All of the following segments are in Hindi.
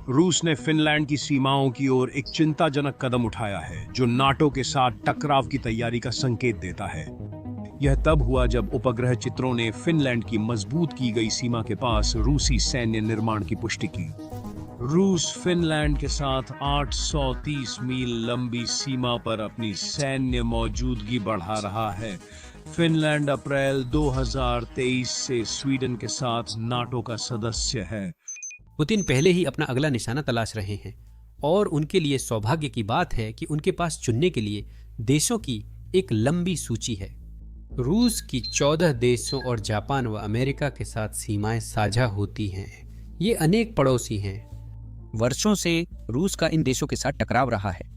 रूस ने फिनलैंड की सीमाओं की ओर एक चिंताजनक कदम उठाया है, जो नाटो के साथ टकराव की तैयारी का संकेत देता है। यह तब हुआ जब उपग्रह चित्रों ने फिनलैंड की मजबूत की गई सीमा के पास रूसी सैन्य निर्माण की पुष्टि की। रूस फिनलैंड के साथ 830 मील लंबी सीमा पर अपनी सैन्य मौजूदगी बढ़ा रहा है। फिनलैंड अप्रैल 2023 से स्वीडन के साथ नाटो का सदस्य है। पुतिन पहले ही अपना अगला निशाना तलाश रहे हैं और उनके लिए सौभाग्य की बात है कि उनके पास चुनने के लिए देशों की एक लंबी सूची है। रूस की 14 देशों और जापान व अमेरिका के साथ सीमाएं साझा होती हैं। ये अनेक पड़ोसी हैं। वर्षों से रूस का इन देशों के साथ टकराव रहा है।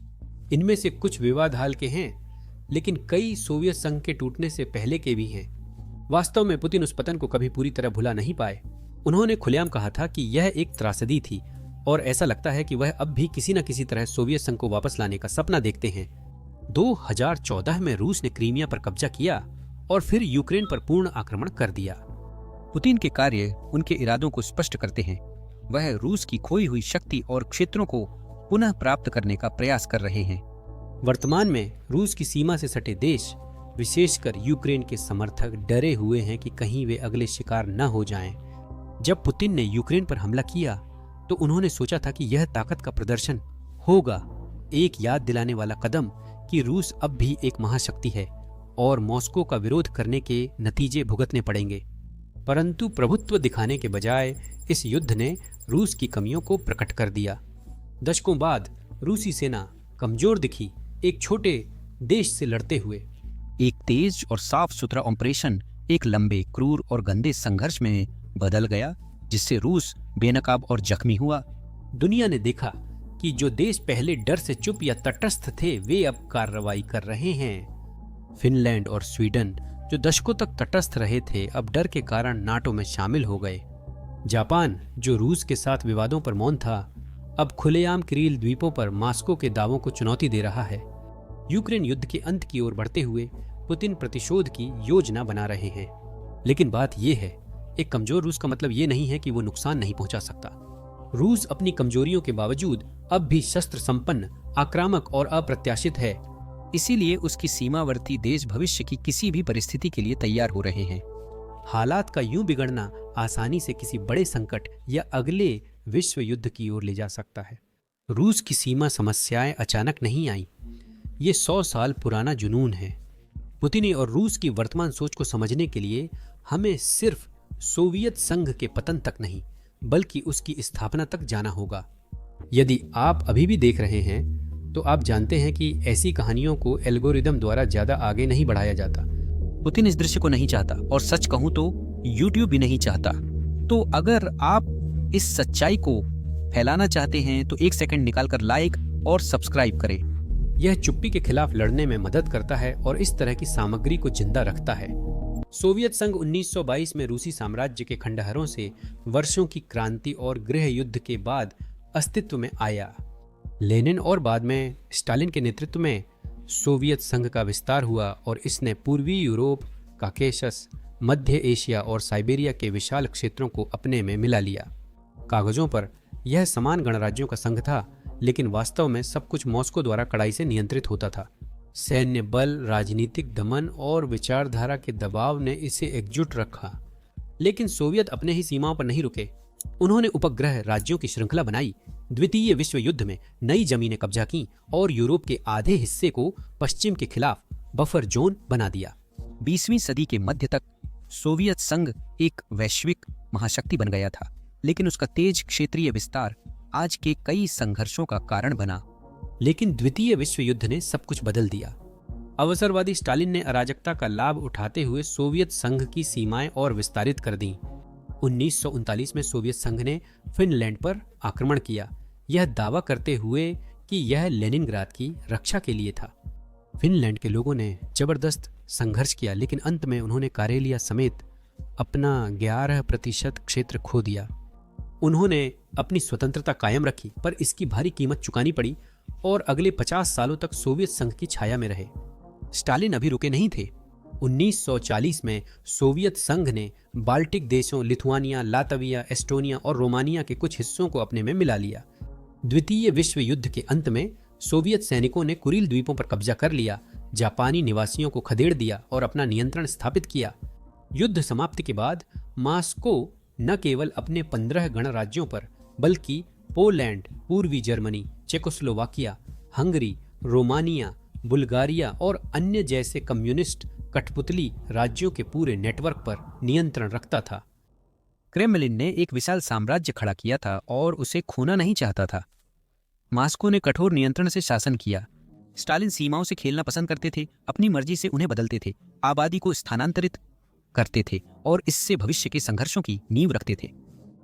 इनमें से कुछ विवाद हाल के हैं, लेकिन कई सोवियत संघ के टूटने से पहले के भी हैं। वास्तव में पुतिन उस पतन को कभी पूरी तरह भुला नहीं पाए। उन्होंने खुलेआम कहा था कि यह एक त्रासदी थी और ऐसा लगता है कि वह अब भी किसी न किसी तरह सोवियत संघ को वापस लाने का सपना देखते हैं। 2014 में रूस ने क्रीमिया पर कब्जा किया और फिर यूक्रेन पर पूर्ण आक्रमण कर दिया। पुतिन के कार्य उनके इरादों को स्पष्ट करते हैं। वह रूस की खोई हुई शक्ति और क्षेत्रों को पुनः प्राप्त करने का प्रयास कर रहे हैं। वर्तमान में रूस की सीमा से सटे देश, विशेषकर यूक्रेन के समर्थक, डरे हुए हैं कि कहीं वे अगले शिकार न हो जाएं। जब पुतिन ने यूक्रेन पर हमला किया तो उन्होंने सोचा था कि यह ताकत का प्रदर्शन होगा, एक याद दिलाने वाला कदम कि रूस अब भी एक महाशक्ति है और मॉस्को का विरोध करने के नतीजे भुगतने पड़ेंगे। परंतु प्रभुत्व दिखाने के बजाय इस युद्ध ने रूस की कमियों को प्रकट कर दिया। दशकों बाद रूसी सेना कमजोर दिखी, एक छोटे देश से लड़ते हुए। एक तेज और साफ सुथरा ऑपरेशन एक लंबे, क्रूर और गंदे संघर्ष में बदल गया, जिससे रूस बेनकाब और जख्मी हुआ। दुनिया ने देखा कि जो देश पहले डर से चुप या तटस्थ थे, वे अब कार्रवाई कर रहे हैं। फिनलैंड और स्वीडन, जो दशकों तक तटस्थ रहे थे, अब डर के कारण नाटो में शामिल हो गए। जापान, जो रूस के साथ विवादों पर मौन था, अब खुलेआम किरील द्वीपों पर मॉस्को के दावों को चुनौती दे रहा है। यूक्रेन युद्ध के अंत की ओर बढ़ते हुए पुतिन प्रतिशोध की योजना बना रहे हैं। लेकिन बात यह है, एक कमजोर रूस का मतलब ये नहीं है कि वो नुकसान नहीं पहुंचा सकता। रूस अपनी कमजोरियों के बावजूद अब भी शस्त्र संपन्न, आक्रामक और अप्रत्याशित है। इसीलिए उसकी सीमावर्ती देश भविष्य की किसी भी परिस्थिति के लिए तैयार हो रहे हैं। हालात का यूं बिगड़ना आसानी से किसी बड़े संकट या अगले विश्व युद्ध की ओर ले जा सकता है। रूस की सीमा समस्याएं अचानक नहीं आई, ये 100 साल पुराना जुनून है। पुतिन और रूस की वर्तमान सोच को समझने के लिए हमें सिर्फ सोवियत संघ के पतन तक नहीं, बल्कि उसकी स्थापना तक जाना होगा। यदि आप अभी भी देख रहे हैं तो आप जानते हैं कि ऐसी कहानियों को एल्गोरिदम द्वारा ज्यादा आगे नहीं बढ़ाया जाता। पुतिन इस दृश्य को नहीं चाहता और सच कहूं तो यूट्यूब भी नहीं चाहता। तो अगर आप इस सच्चाई को फैलाना चाहते हैं तो 1 सेकंड निकालकर लाइक और सब्सक्राइब करें। यह चुप्पी के खिलाफ लड़ने में मदद करता है और इस तरह की सामग्री को जिंदा रखता है। सोवियत संघ 1922 में रूसी साम्राज्य के खंडहरों से वर्षों की क्रांति और गृह युद्ध के बाद अस्तित्व में आया। लेनिन और बाद में स्टालिन के नेतृत्व में सोवियत संघ का विस्तार हुआ और इसने पूर्वी यूरोप, काकेशस, मध्य एशिया और साइबेरिया के विशाल क्षेत्रों को अपने में मिला लिया। कागजों पर यह समान गणराज्यों का संघ था, लेकिन वास्तव में सब कुछ मॉस्को द्वारा कड़ाई से नियंत्रित होता था। सैन्य बल, राजनीतिक दमन और विचारधारा के दबाव ने इसे एकजुट रखा। लेकिन सोवियत अपने ही सीमाओं पर नहीं रुके। उन्होंने उपग्रह राज्यों की श्रृंखला बनाई, द्वितीय विश्व युद्ध में नई जमीनें कब्जा की और यूरोप के आधे हिस्से को पश्चिम के खिलाफ बफर जोन बना दिया। 20वीं सदी के मध्य तक सोवियत संघ एक वैश्विक महाशक्ति बन गया था, लेकिन उसका तेज क्षेत्रीय विस्तार आज के कई संघर्षों का कारण बना। लेकिन द्वितीय विश्व युद्ध ने सब कुछ बदल दिया। अवसरवादी स्टालिन ने अराजकता का लाभ उठाते हुए सोवियत संघ की सीमाएं और विस्तारित कर दी। 1939 में सोवियत संघ ने फिनलैंड पर आक्रमण किया, यह दावा करते हुए कि यह लेनिनग्राद की रक्षा के लिए था। फिनलैंड के लोगों ने जबरदस्त संघर्ष किया, लेकिन अंत में उन्होंने कारेलिया समेत अपना 11% क्षेत्र खो दिया। उन्होंने अपनी स्वतंत्रता कायम रखी, पर इसकी भारी कीमत चुकानी पड़ी और अगले 50 सालों तक सोवियत संघ की छाया में रहे। स्टालिन अभी रुके नहीं थे। 1940 में सोवियत संघ ने बाल्टिक देशों लिथुआनिया, लातविया, एस्टोनिया और रोमानिया के कुछ हिस्सों को अपने में मिला लिया। द्वितीय विश्व युद्ध के अंत में सोवियत सैनिकों ने कुरिल द्वीपों पर कब्जा कर लिया, जापानी निवासियों को खदेड़ दिया और अपना नियंत्रण स्थापित किया। युद्ध समाप्ति के बाद मॉस्को न केवल अपने 15 गणराज्यों पर बल्कि पोलैंड, पूर्वी Germany, Czechoslovakia, Hungary, Romania, Bulgaria और अन्य जैसे कम्युनिस्ट कठपुतली राज्यों के पूरे नेटवर्क पर नियंत्रण रखता था। क्रेमलिन ने एक विशाल साम्राज्य खड़ा किया था और उसे खोना नहीं चाहता था। मॉस्को ने कठोर नियंत्रण से शासन किया। स्टालिन सीमाओं से खेलना पसंद करते थे, अपनी मर्जी से उन्हें बदलते थे, आबादी को स्थानांतरित करते थे और इससे भविष्य के संघर्षों की नींव रखते थे।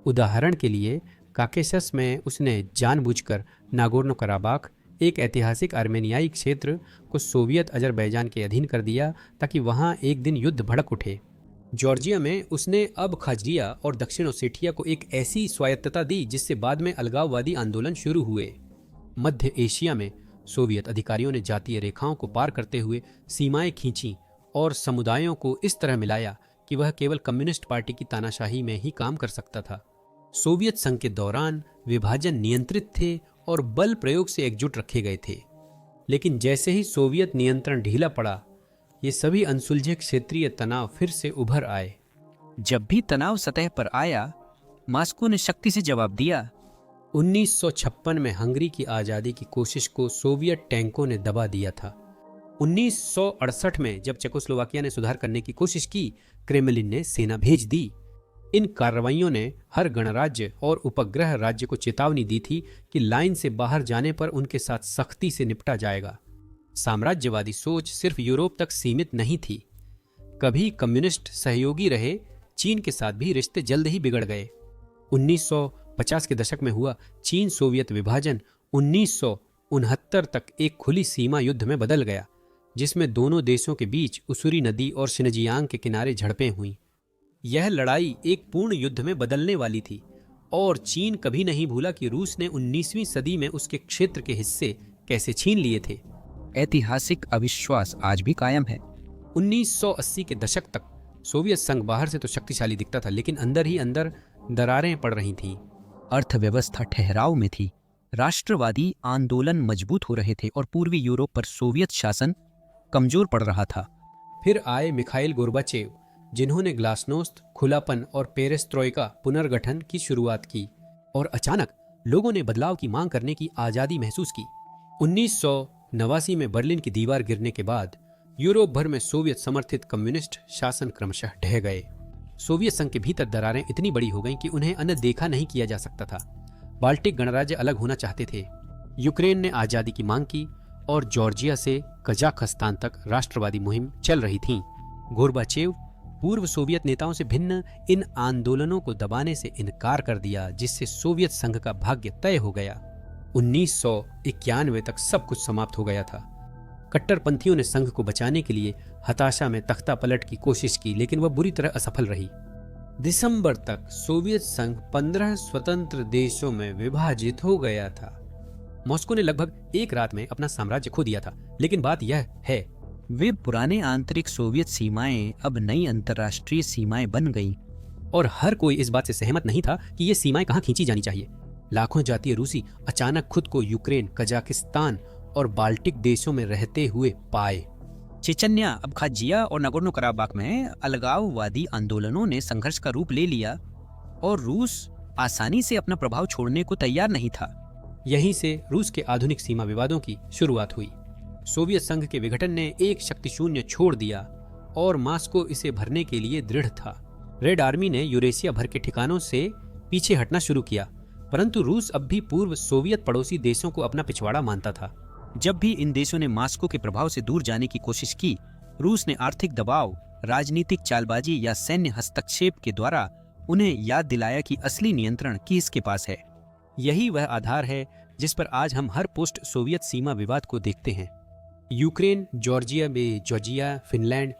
उदाहरण के लिए काकेशस में उसने जानबूझकर नागोर्नो कराबाख, एक ऐतिहासिक आर्मेनियाई क्षेत्र, को सोवियत अजरबैजान के अधीन कर दिया ताकि वहां एक दिन युद्ध भड़क उठे। जॉर्जिया में उसने अबखाजिया और दक्षिण ओसेटिया को एक ऐसी स्वायत्तता दी जिससे बाद में अलगाववादी आंदोलन शुरू हुए। मध्य एशिया में सोवियत अधिकारियों ने जातीय रेखाओं को पार करते हुए सीमाएं खींची और समुदायों को इस तरह मिलाया कि वह केवल कम्युनिस्ट पार्टी की तानाशाही में ही काम कर सकता था। सोवियत संघ के दौरान विभाजन नियंत्रित थे और बल प्रयोग से एकजुट रखे गए थे, लेकिन जैसे ही सोवियत नियंत्रण ढीला पड़ा, ये सभी अनसुलझे क्षेत्रीय तनाव फिर से उभर आए। जब भी तनाव सतह पर आया, मॉस्को ने शक्ति से जवाब दिया। 1956 में हंगरी की आज़ादी की कोशिश को सोवियत टैंकों ने दबा दिया था। 1968 में जब चेकोस्लोवाकिया ने सुधार करने की कोशिश की, क्रेमलिन ने सेना भेज दी। इन कार्रवाइयों ने हर गणराज्य और उपग्रह राज्य को चेतावनी दी थी कि लाइन से बाहर जाने पर उनके साथ सख्ती से निपटा जाएगा। साम्राज्यवादी सोच सिर्फ यूरोप तक सीमित नहीं थी। कभी कम्युनिस्ट सहयोगी रहे चीन के साथ भी रिश्ते जल्द ही बिगड़ गए। 1950 के दशक में हुआ चीन सोवियत विभाजन 1969 तक एक खुली सीमा युद्ध में बदल गया, जिसमें दोनों देशों के बीच उसूरी नदी और शिनजियांग के किनारे झड़पें हुईं। यह लड़ाई एक पूर्ण युद्ध में बदलने वाली थी और चीन कभी नहीं भूला कि रूस ने 19वीं सदी में उसके क्षेत्र के हिस्से कैसे छीन लिए थे। ऐतिहासिक अविश्वास आज भी कायम है। 1980 के दशक तक सोवियत संघ बाहर से तो शक्तिशाली दिखता था, लेकिन अंदर ही अंदर दरारें पड़ रही थीं। अर्थव्यवस्था ठहराव में थी, राष्ट्रवादी आंदोलन मजबूत हो रहे थे और पूर्वी यूरोप पर सोवियत शासन कमजोर पड़ रहा था। फिर आए मिखाइल गोर्बाचेव, जिन्होंने ग्लासनोस्त, खुलापन और पेरेस्ट्रोइका पुनर्गठन की शुरुआत की और अचानक लोगों ने बदलाव की मांग करने की आज़ादी महसूस की। 1989 में बर्लिन की दीवार गिरने के बाद यूरोप भर में सोवियत समर्थित कम्युनिस्ट शासन क्रमशः ढह गए। सोवियत संघ के भीतर दरारें इतनी बड़ी हो गईं कि उन्हें अनदेखा नहीं किया जा सकता था। बाल्टिक गणराज्य अलग होना चाहते थे, यूक्रेन ने आज़ादी की मांग की और जॉर्जिया से कजाखस्तान तक राष्ट्रवादी मुहिम चल रही थी। गोर्बाचेव पूर्व सोवियत नेताओं से भिन्न इन आंदोलनों को दबाने से इनकार कर दिया, जिससे सोवियत संघ का भाग्य तय हो गया। 1991 तक सब कुछ समाप्त हो गया था। कट्टरपंथियों ने संघ को बचाने के लिए हताशा में तख्ता पलट की कोशिश की, लेकिन वह बुरी तरह असफल रही। दिसंबर तक सोवियत संघ 15 स्वतंत्र देशों में विभाजित हो गया था। मॉस्को ने लगभग एक रात में अपना साम्राज्य खो दिया था, लेकिन बात यह है, वे पुराने आंतरिक सोवियत सीमाएं अब नई अंतर्राष्ट्रीय सीमाएं बन गईं और हर कोई इस बात से सहमत नहीं था कि ये सीमाएं कहां खींची जानी चाहिए। लाखों जातीय रूसी अचानक खुद को यूक्रेन, कजाकिस्तान और बाल्टिक देशों में रहते हुए पाए। चेचन्या, अबखाजिया और नागोर्नो कराबाख में अलगाववादी आंदोलनों ने संघर्ष का रूप ले लिया और रूस आसानी से अपना प्रभाव छोड़ने को तैयार नहीं था। यहीं से रूस के आधुनिक सीमा विवादों की शुरुआत हुई। सोवियत संघ के विघटन ने एक शक्ति शून्य छोड़ दिया और मॉस्को इसे भरने के लिए दृढ़ था। रेड आर्मी ने यूरेशिया भर के ठिकानों से पीछे हटना शुरू किया, परंतु रूस अब भी पूर्व सोवियत पड़ोसी देशों को अपना पिछवाड़ा मानता था। जब भी इन देशों ने मॉस्को के प्रभाव से दूर जाने की कोशिश की, रूस ने आर्थिक दबाव, राजनीतिक चालबाजी या सैन्य हस्तक्षेप के द्वारा उन्हें याद दिलाया कि असली नियंत्रण किसके पास है। यही वह आधार है जिस पर आज हम हर पोस्ट सोवियत सीमा विवाद को देखते हैं। यूक्रेन, जॉर्जिया में जॉर्जिया, फिनलैंड,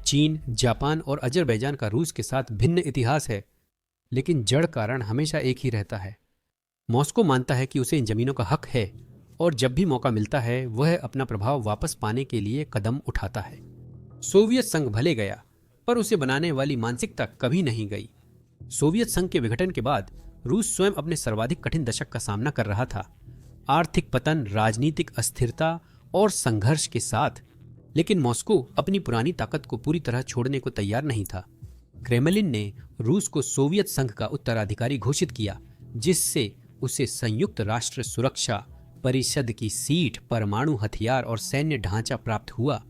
चीन, जापान और अजरबैजान का रूस के साथ भिन्न इतिहास है, लेकिन जड़ कारण हमेशा एक ही रहता है। मॉस्को मानता है कि उसे इन जमीनों का हक है और जब भी मौका मिलता है वह अपना प्रभाव वापस पाने के लिए कदम उठाता है। सोवियत संघ भले गया, पर उसे बनाने वाली मानसिकता कभी नहीं गई। सोवियत संघ के विघटन के बाद रूस स्वयं अपने सर्वाधिक कठिन दशक का सामना कर रहा था, आर्थिक पतन, राजनीतिक अस्थिरता और संघर्ष के साथ। लेकिन मॉस्को अपनी पुरानी ताकत को पूरी तरह छोड़ने को तैयार नहीं था। क्रेमलिन ने रूस को सोवियत संघ का उत्तराधिकारी घोषित किया, जिससे उसे संयुक्त राष्ट्र सुरक्षा परिषद की सीट, परमाणु हथियार और सैन्य ढांचा प्राप्त हुआ।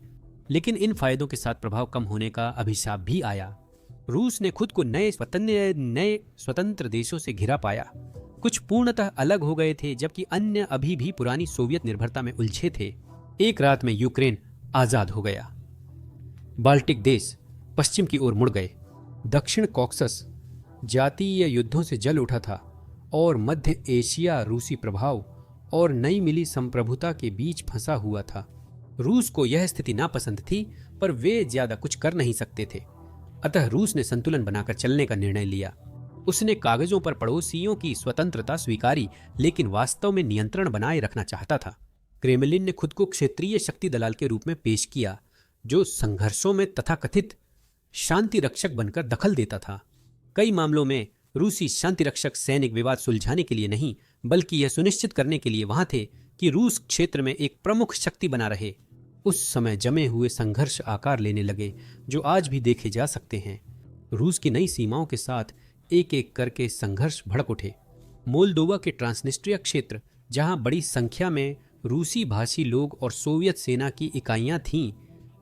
लेकिन इन फायदों के साथ प्रभाव कम होने का अभिशाप भी आया। रूस ने खुद को नए स्वतंत्र देशों से घिरा पाया। कुछ पूर्णतः अलग हो गए थे, जबकि अन्य अभी भी पुरानी सोवियत निर्भरता में उलझे थे। एक रात में यूक्रेन आजाद हो गया। बाल्टिक देश पश्चिम की ओर मुड़ गए। दक्षिण कॉकसस जातीय युद्धों से जल उठा था और मध्य एशिया रूसी प्रभाव और नई मिली संप्रभुता के बीच फंसा हुआ था। रूस को यह स्थिति नापसंद थी, पर वे ज्यादा कुछ कर नहीं सकते थे। अतः रूस ने संतुलन बनाकर चलने का निर्णय लिया। उसने कागजों पर पड़ोसियों की स्वतंत्रता स्वीकारी, लेकिन वास्तव में नियंत्रण बनाए रखना चाहता था। क्रेमलिन ने खुद को क्षेत्रीय शक्ति दलाल के रूप में पेश किया, जो संघर्षों में तथाकथित शांति रक्षक बनकर दखल देता था। कई मामलों में रूसी शांति रक्षक सैनिक विवाद सुलझाने के लिए नहीं, बल्कि यह सुनिश्चित करने के लिए वहां थे कि रूस क्षेत्र में एक प्रमुख शक्ति बना रहे। उस समय जमे हुए संघर्ष आकार लेने लगे, जो आज भी देखे जा सकते हैं। रूस की नई सीमाओं के साथ एक एक करके संघर्ष भड़क उठे। मोल्दोवा के ट्रांसनिस्ट्रिया क्षेत्र, जहां बड़ी संख्या में रूसी भाषी लोग और सोवियत सेना की इकाइयां थीं,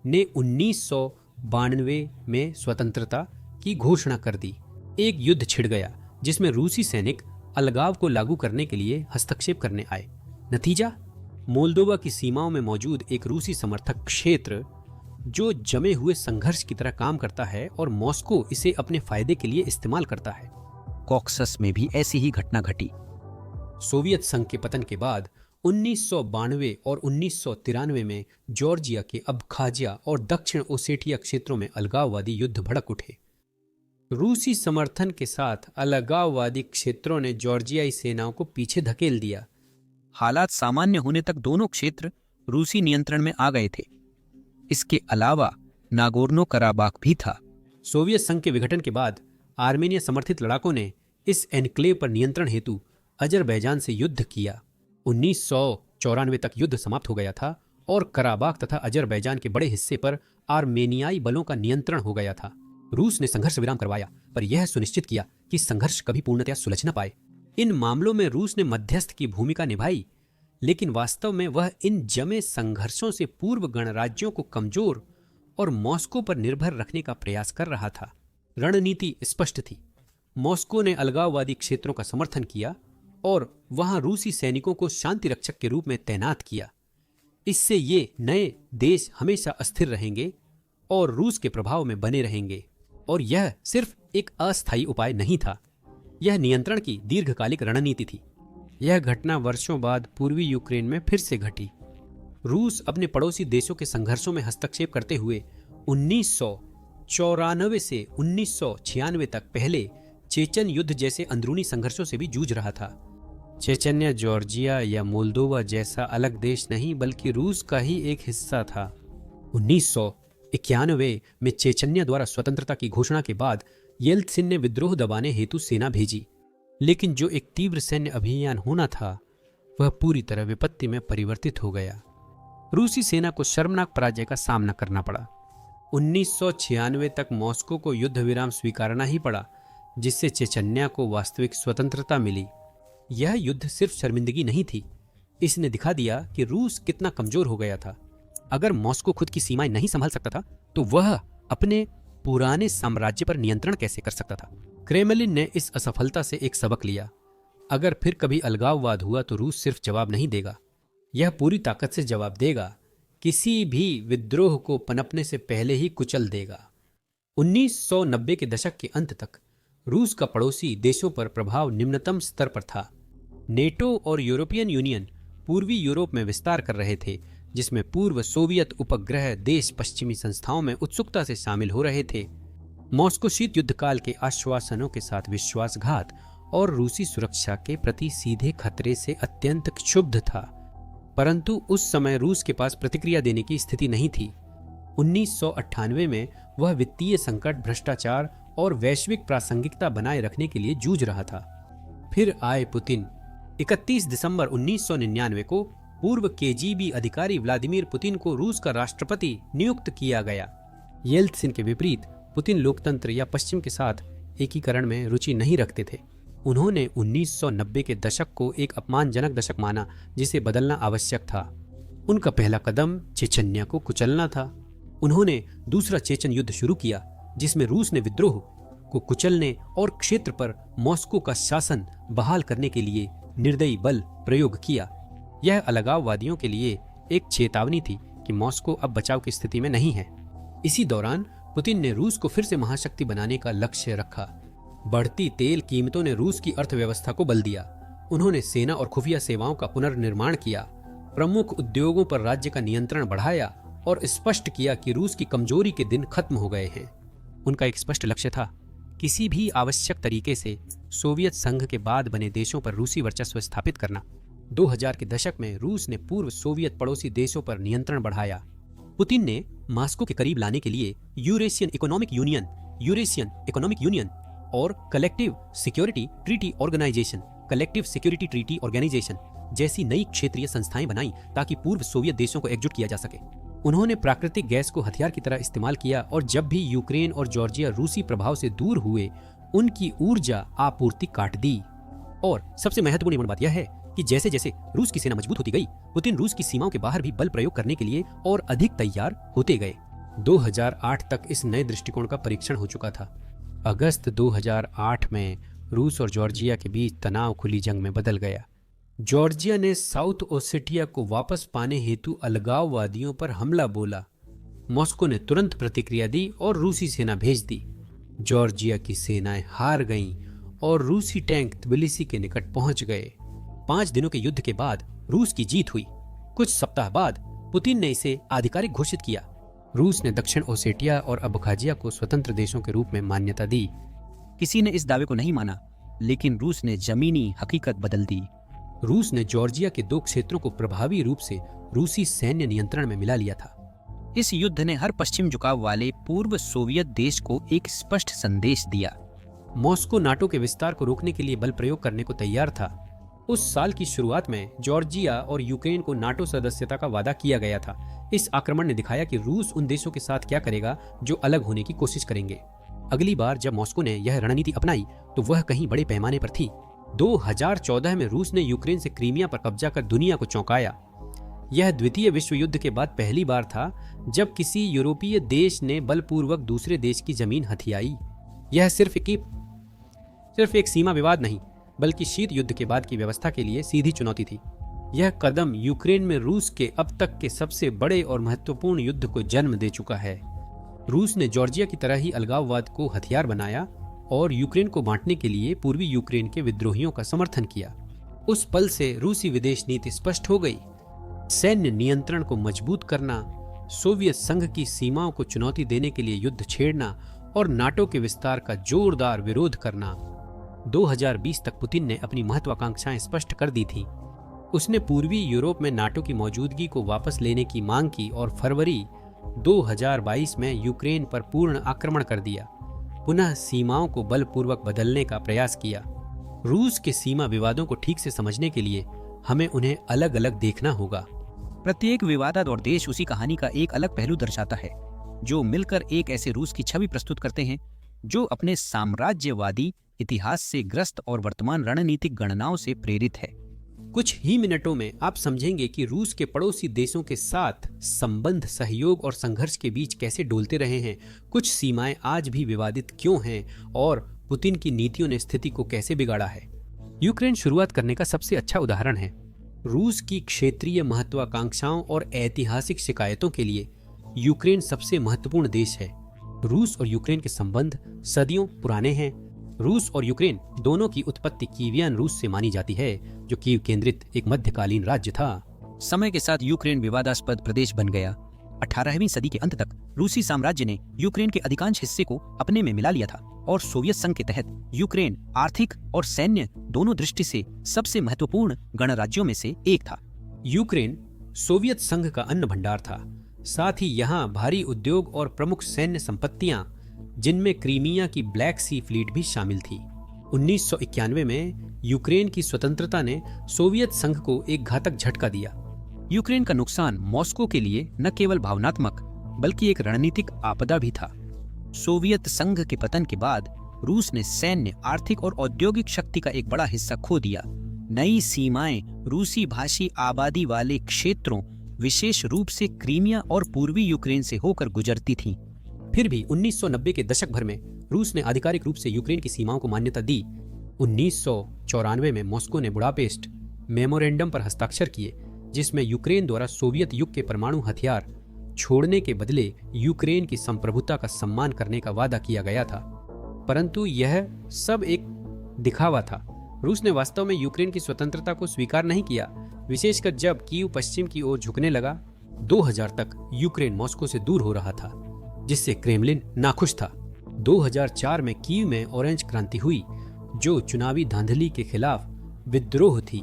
ने 1992 में स्वतंत्रता की घोषणा कर दी। एक युद्ध छिड़ गया, जिसमें रूसी सैनिक अलगाव को लागू करने के लिए हस्तक्षेप करने आए। नतीजा, मोल्दोवा की सीमाओं में मौजूद एक रूसी समर्थक क्षेत्र, जो जमे हुए संघर्ष की तरह काम करता है और मॉस्को इसे अपने फायदे के लिए इस्तेमाल करता है। कॉकसस में भी ऐसी ही घटना घटी। सोवियत संघ के पतन के बाद 1992 और 1993 में जॉर्जिया के अबखाजिया और दक्षिण ओसेटिया क्षेत्रों में अलगाववादी युद्ध भड़क उठे। रूसी समर्थन के साथ अलगाववादी क्षेत्रों ने जॉर्जियाई सेनाओं को पीछे धकेल दिया। हालात सामान्य होने तक दोनों क्षेत्र रूसी नियंत्रण में आ गए थे। इसके अलावा नागोर्नो कराबाख भी था। सोवियत संघ के विघटन के बाद आर्मेनिया समर्थित लड़ाकों ने इस एन्क्लेव पर नियंत्रण हेतु अजरबैजान से युद्ध किया। 1994 तक युद्ध समाप्त हो गया था और कराबाख तथा अजरबैजान के बड़े हिस्से पर आर्मेनियाई बलों का नियंत्रण हो गया था। रूस ने संघर्ष विराम करवाया, पर यह सुनिश्चित किया कि संघर्ष कभी पूर्णतया सुलझ न पाए। इन मामलों में रूस ने मध्यस्थ की भूमिका निभाई, लेकिन वास्तव में वह इन जमे संघर्षों से पूर्व गणराज्यों को कमजोर और मॉस्को पर निर्भर रखने का प्रयास कर रहा था। रणनीति स्पष्ट थी। मॉस्को ने अलगाववादी क्षेत्रों का समर्थन किया और वहां रूसी सैनिकों को शांति रक्षक के रूप में तैनात किया। इससे ये नए देश हमेशा अस्थिर रहेंगे और रूस के प्रभाव में बने रहेंगे। और यह सिर्फ एक अस्थायी उपाय नहीं था, यह नियंत्रण की दीर्घकालिक रणनीति थी। यह घटना वर्षों बाद पूर्वी यूक्रेन में फिर से घटी। रूस अपने पड़ोसी देशों के संघर्षों में हस्तक्षेप करते हुए 1994 से 1996 तक पहले चेचन युद्ध जैसे अंदरूनी संघर्षों से भी जूझ रहा था। चेचन्या जॉर्जिया या मोल्दोवा जैसा अलग देश नहीं, बल्कि रूस का ही एक हिस्सा था। 1991 में चेचन्या द्वारा स्वतंत्रता की घोषणा के बाद येल्त्सिन ने विद्रोह दबाने हेतु सेना भेजी, लेकिन जो एक तीव्र सैन्य अभियान होना था वह पूरी तरह विपत्ति में परिवर्तित हो गया। रूसी सेना को शर्मनाक पराजय का सामना करना पड़ा। 1996 तक मॉस्को को युद्ध विराम स्वीकारना ही पड़ा, जिससे चेचन्या को वास्तविक स्वतंत्रता मिली। यह युद्ध सिर्फ शर्मिंदगी नहीं थी, इसने दिखा दिया कि रूस कितना कमजोर हो गया था। अगर मॉस्को खुद की सीमाएं नहीं संभाल सकता था, तो वह अपने पुराने साम्राज्य पर नियंत्रण कैसे कर सकता था। क्रेमलिन ने इस असफलता से एक सबक लिया। अगर फिर कभी अलगाववाद हुआ तो रूस सिर्फ जवाब नहीं देगा, यह पूरी ताकत से जवाब देगा, किसी भी विद्रोह को पनपने से पहले ही कुचल देगा। 1990 के दशक के अंत तक रूस का पड़ोसी देशों पर प्रभाव निम्नतम स्तर पर था। नेटो और यूरोपियन यूनियन पूर्वी यूरोप में विस्तार कर रहे थे, जिसमें पूर्व सोवियत उपग्रह देश पश्चिमी संस्थाओं में उत्सुकता से शामिल हो रहे थे। मॉस्को शीत युद्ध काल के आश्वासनों के साथ विश्वासघात और रूसी सुरक्षा के प्रति सीधे खतरे से अत्यंत क्षुब्ध था, परंतु उस समय रूस के पास प्रतिक्रिया देने की स्थिति नहीं थी। 1998 में वह वित्तीय संकट, भ्रष्टाचार और वैश्विक प्रासंगिकता बनाए रखने के लिए जूझ रहा था। फिर आए पुतिन। 31 दिसंबर 1999 को पूर्व केजीबी अधिकारी व्लादिमीर पुतिन को रूस का राष्ट्रपति नियुक्त किया गया। येल्त्सिन के विपरीत पुतिन लोकतंत्र या पश्चिम के साथ एकीकरण में रुचि नहीं रखते थे। उन्होंने 1990 के दशक को एक अपमानजनक दशक माना जिसे बदलना आवश्यक था। उनका पहला कदम चेचन्या को कुचलना था। उन्होंने दूसरा चेचन युद्ध शुरू किया जिसमें रूस ने विद्रोह को कुचलने और क्षेत्र पर मॉस्को का शासन बहाल करने के लिए निर्दयी बल प्रयोग किया। यह अलगाववादियों के लिए एक चेतावनी थी कि मॉस्को अब बचाव की स्थिति में नहीं है। इसी दौरान पुतिन ने रूस को फिर से महाशक्ति बनाने का लक्ष्य रखा। बढ़ती तेल कीमतों ने रूस की अर्थव्यवस्था को बल दिया। उन्होंने सेना और खुफिया सेवाओं का पुनर्निर्माण किया, प्रमुख उद्योगों पर राज्य का नियंत्रण बढ़ाया और स्पष्ट किया कि रूस की कमजोरी के दिन खत्म हो गए हैं। उनका एक स्पष्ट लक्ष्य था, किसी भी आवश्यक तरीके से सोवियत संघ के बाद बने देशों पर रूसी वर्चस्व स्थापित करना। 2000 के दशक में रूस ने पूर्व सोवियत पड़ोसी देशों पर नियंत्रण बढ़ाया। पुतिन ने मॉस्को के करीब लाने के लिए यूरेशियन इकोनॉमिक यूनियन और कलेक्टिव सिक्योरिटी ट्रीटी ऑर्गेनाइजेशन जैसी नई क्षेत्रीय संस्थाएं बनाई ताकि पूर्व सोवियत देशों को एकजुट किया जा सके। उन्होंने प्राकृतिक गैस को हथियार की तरह इस्तेमाल किया और जब भी यूक्रेन और जॉर्जिया रूसी प्रभाव से दूर हुए, उनकी ऊर्जा आपूर्ति काट दी। और सबसे महत्वपूर्ण बात यह है कि जैसे जैसे रूस की सेना मजबूत होती गई, पुतिन रूस की सीमाओं के बाहर भी बल प्रयोग करने के लिए और अधिक तैयार होते गए। 2008 तक इस नए दृष्टिकोण का परीक्षण हो चुका था। अगस्त 2008 में रूस और जॉर्जिया के बीच तनाव खुली जंग में बदल गया। जॉर्जिया ने साउथ ओसेटिया को वापस पाने हेतु अलगाववादियों पर हमला बोला। मॉस्को ने तुरंत प्रतिक्रिया दी और रूसी सेना भेज दी। जॉर्जिया की सेनाएं हार गईं और रूसी टैंक त्बिलिसी के निकट पहुंच गए। 5 दिनों के युद्ध के बाद रूस की जीत हुई। कुछ सप्ताह बाद पुतिन ने इसे आधिकारिक घोषित किया। रूस ने दक्षिण ओसेटिया और अबखाजिया को स्वतंत्र देशों के रूप में मान्यता दी। किसी ने इस दावे को नहीं माना, लेकिन रूस ने जमीनी हकीकत बदल दी। रूस ने जॉर्जिया के 2 क्षेत्रों को प्रभावी रूप से रूसी सैन्य नियंत्रण में मिला लिया था। इस युद्ध ने हर पश्चिम झुकाव वाले पूर्व सोवियत देश को एक स्पष्ट संदेश दिया। मॉस्को नाटो के विस्तार को रोकने के लिए बल प्रयोग करने को तैयार था। उस साल की शुरुआत में जॉर्जिया और यूक्रेन को नाटो सदस्यता का वादा किया गया था। इस आक्रमण ने दिखाया कि रूस उन देशों के साथ क्या करेगा जो अलग होने की कोशिश करेंगे। अगली बार जब मॉस्को ने यह रणनीति अपनाई तो वह कहीं बड़े पैमाने पर थी। 2014 में रूस ने यूक्रेन से क्रीमिया पर कब्जा कर दुनिया को चौंकाया। यह द्वितीय विश्व युद्ध के बाद पहली बार था जब किसी यूरोपीय देश ने बलपूर्वक दूसरे देश की जमीन हथियाई। यह सिर्फ एक सीमा विवाद नहीं, बल्कि शीत युद्ध के बाद की व्यवस्था के लिए सीधी चुनौती थी। यह कदम यूक्रेन में रूस के अब तक के सबसे बड़े और महत्वपूर्ण युद्ध को जन्म दे चुका है। रूस ने जॉर्जिया की तरह ही अलगाववाद को हथियार बनाया और यूक्रेन को बांटने के लिए पूर्वी यूक्रेन के विद्रोहियों का समर्थन किया। उस पल से रूसी विदेश नीति स्पष्ट हो गई। सैन्य नियंत्रण को मजबूत करना, सोवियत संघ की सीमाओं को चुनौती देने के लिए युद्ध छेड़ना और नाटो के विस्तार का जोरदार विरोध करना। 2020 तक पुतिन ने अपनी महत्वाकांक्षाएं स्पष्ट कर दी थीं। उसने पूर्वी यूरोप में नाटो की मौजूदगी को वापस लेने की मांग की और फरवरी 2022 में यूक्रेन पर पूर्ण आक्रमण कर दिया। पुनः सीमाओं को बलपूर्वक बदलने का प्रयास किया। रूस के सीमा विवादों को ठीक से समझने के लिए हमें उन्हें अलग अलग देखना होगा। प्रत्येक विवादास्पद देश उसी कहानी का एक अलग पहलू दर्शाता है, जो मिलकर एक ऐसे रूस की छवि प्रस्तुत करते हैं जो अपने साम्राज्यवादी इतिहास से ग्रस्त और वर्तमान रणनीतिक गणनाओं से प्रेरित है। कुछ ही मिनटों में आप समझेंगे कि रूस के पड़ोसी देशों के साथ संबंध, सहयोग और संघर्ष के बीच कैसे डोलते रहे हैं, कुछ सीमाएं आज भी विवादित क्यों हैं और पुतिन की नीतियों ने स्थिति को कैसे बिगाड़ा है। यूक्रेन शुरुआत करने का सबसे अच्छा उदाहरण है। रूस की क्षेत्रीय महत्वाकांक्षाओं और ऐतिहासिक शिकायतों के लिए यूक्रेन सबसे महत्वपूर्ण देश है। रूस और यूक्रेन के संबंध सदियों पुराने हैं। रूस और यूक्रेन दोनों की उत्पत्ति कीवियन रूस से मानी जाती है, जो कीव केंद्रित एक मध्यकालीन राज्य था। समय के साथ यूक्रेन विवादास्पद प्रदेश बन गया। 18वीं सदी के अंत तक रूसी साम्राज्य ने यूक्रेन के अधिकांश हिस्से को अपने में मिला लिया था और सोवियत संघ के तहत यूक्रेन आर्थिक और सैन्य दोनों दृष्टि से सबसे महत्वपूर्ण गणराज्यों में से एक था। यूक्रेन सोवियत संघ का अन्न भंडार था। साथ ही यहाँ भारी उद्योग और प्रमुख सैन्य संपत्तियां, जिनमें क्रीमिया की ब्लैक सी फ्लीट भी शामिल थी। 1991 में यूक्रेन की स्वतंत्रता ने सोवियत संघ को एक घातक झटका दिया। यूक्रेन का नुकसान मॉस्को के लिए न केवल भावनात्मक बल्कि एक रणनीतिक आपदा भी था। सोवियत संघ के पतन के बाद रूस ने सैन्य, आर्थिक और औद्योगिक शक्ति का एक बड़ा हिस्सा खो दिया। नई सीमाएं रूसी भाषी आबादी वाले क्षेत्रों, विशेष रूप से क्रीमिया और पूर्वी यूक्रेन से होकर गुजरती थीं। फिर भी 1990 के दशक भर में रूस ने आधिकारिक रूप से यूक्रेन की सीमाओं को मान्यता दी। 1994 में मॉस्को ने बुडापेस्ट मेमोरेंडम पर हस्ताक्षर किए, जिसमें यूक्रेन द्वारा सोवियत युग के परमाणु हथियार छोड़ने के बदले यूक्रेन की संप्रभुता का सम्मान करने का वादा किया गया था। परंतु यह सब एक दिखावा था। रूस ने वास्तव में यूक्रेन की स्वतंत्रता को स्वीकार नहीं किया, विशेषकर जब कीव पश्चिम की ओर झुकने लगा। 2000 तक यूक्रेन मॉस्को से दूर हो रहा था, जिससे क्रेमलिन नाखुश था। 2004 में कीव में ऑरेंज क्रांति हुई, जो चुनावी धांधली के खिलाफ विद्रोह थी।